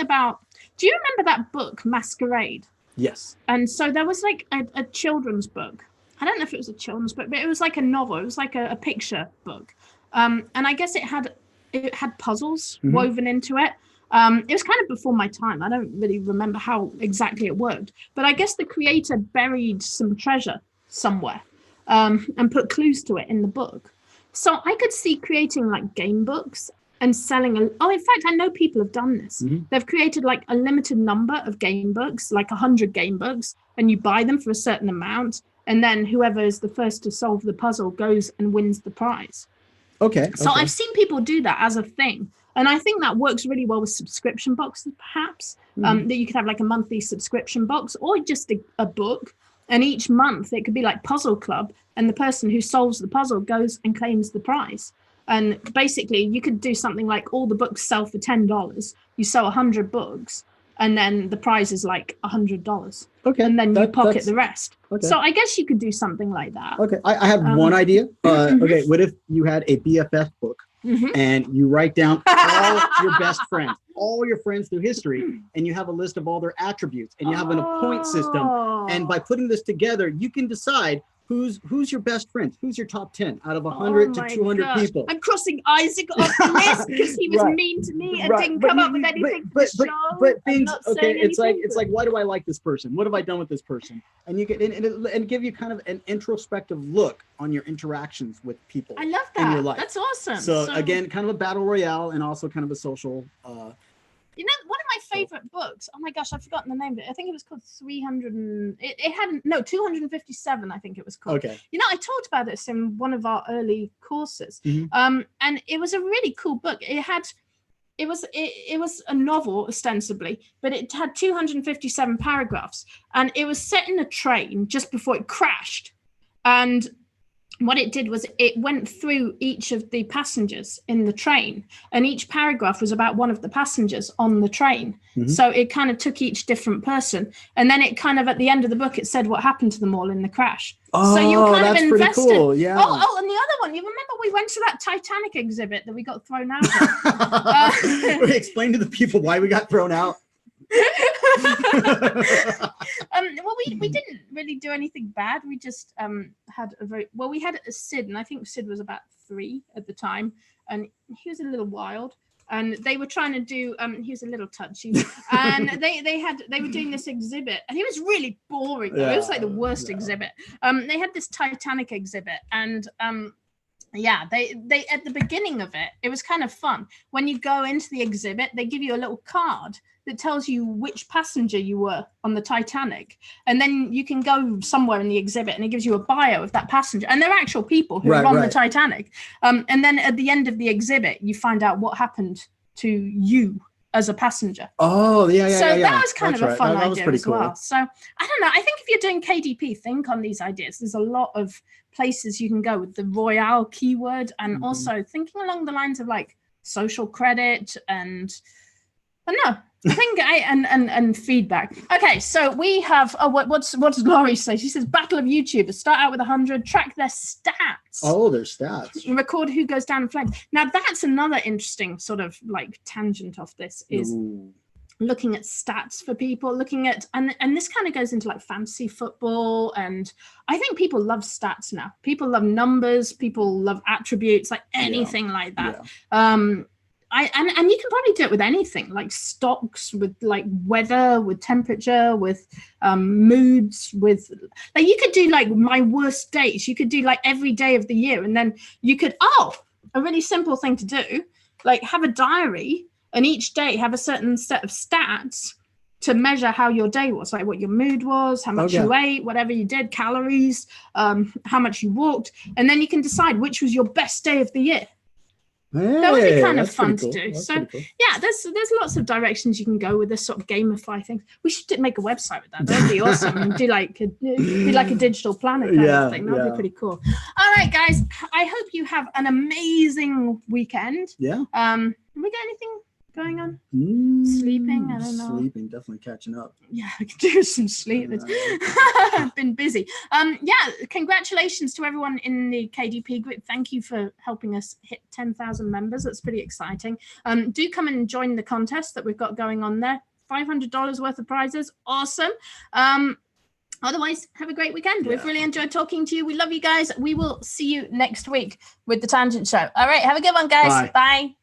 about, do you remember that book, Masquerade? Yes. And so there was like a children's book. I don't know if it was a children's book, but it was like a novel. It was like a picture book. And I guess it had puzzles woven into it. It was kind of before my time. I don't really remember how exactly it worked. But I guess the creator buried some treasure somewhere and put clues to it in the book. So I could see creating like game books and selling. In fact, I know people have done this. They've created like a limited number of game books, like 100 game books, and you buy them for a certain amount. And then whoever is the first to solve the puzzle goes and wins the prize. Okay. So I've seen people do that as a thing. And I think that works really well with subscription boxes, perhaps, that you could have like a monthly subscription box or just a book. And each month it could be like Puzzle Club. And the person who solves the puzzle goes and claims the prize. And basically you could do something like all the books sell for $10. You sell 100 books. And then the prize is like $100. Okay. And then you pocket the rest. Okay. So I guess you could do something like that. Okay. I have one idea. Okay. What if you had a BFF book and you write down all your best friends, all your friends through history, and you have a list of all their attributes, and you have a point system. And by putting this together, you can decide who's your best friend, who's your top 10 out of 100 to 200 people. I'm crossing Isaac off the list because he was mean to me and didn't come up with anything for the show. But things, okay, it's like why do I like this person? What have I done with this person? And you get and give you kind of an introspective look on your interactions with people. I love that. In your life. That's awesome. So again, kind of a battle royale and also kind of a social. You know, one of my favorite books, oh my gosh, I've forgotten the name of it. I think it was called 257, I think it was called. Okay. You know, I talked about this in one of our early courses. And it was a really cool book. It was a novel ostensibly, but it had 257 paragraphs, and it was set in a train just before it crashed. And what it did was it went through each of the passengers in the train, and each paragraph was about one of the passengers on the train. So it kind of took each different person, and then it kind of at the end of the book it said what happened to them all in the crash. So you kind of invested. Pretty cool. Yeah. Oh, and the other one, you remember we went to that Titanic exhibit that we got thrown out of? Explain to the people why we got thrown out. Well, we didn't really do anything bad. We just had we had a Sid, and I think Sid was about 3 at the time, and he was a little wild. And they were trying to do he was a little touchy, and they were doing this exhibit, and it was really boring. It was like the worst exhibit. They had this Titanic exhibit, and they at the beginning of it was kind of fun. When you go into the exhibit, they give you a little card that tells you which passenger you were on the Titanic, and then you can go somewhere in the exhibit and it gives you a bio of that passenger, and they're actual people who are on the Titanic. And then at the end of the exhibit, you find out what happened to you as a passenger. Oh, yeah. So that was kind of a fun idea as well. So I don't know. I think if you're doing KDP, think on these ideas. There's a lot of places you can go with the ROYALE keyword, and also thinking along the lines of like social credit and I don't know. I think and feedback. Okay, so we have what does Laurie say? She says battle of YouTubers. Start out with 100, track their stats. Oh, their stats. Record who goes down in flames. Now that's another interesting sort of like tangent of this is looking at stats for people, looking at and this kind of goes into like fantasy football, and I think people love stats now. People love numbers, people love attributes, like anything like that. And you can probably do it with anything, like stocks, with like weather, with temperature, with moods, with like you could do like my worst days. You could do like every day of the year, and then you could a really simple thing to do, like have a diary, and each day have a certain set of stats to measure how your day was, like what your mood was, how much you ate, whatever you did, calories, how much you walked, and then you can decide which was your best day of the year. Hey, that would be kind of fun to do. That's so cool. Yeah, there's lots of directions you can go with this sort of gamify thing. We should make a website with that. That'd be awesome. And do like a digital planet kind of thing. That'd be pretty cool. All right, guys. I hope you have an amazing weekend. Yeah. Have we got anything going on? Sleeping? I don't know. Sleeping, definitely catching up. Yeah, I could do some sleep. I've been busy. Congratulations to everyone in the KDP group. Thank you for helping us hit 10,000 members. That's pretty exciting. Do come and join the contest that we've got going on there. $500 worth of prizes. Awesome. Otherwise, have a great weekend. We've really enjoyed talking to you. We love you guys. We will see you next week with the Tangent Show. All right, have a good one, guys. Bye.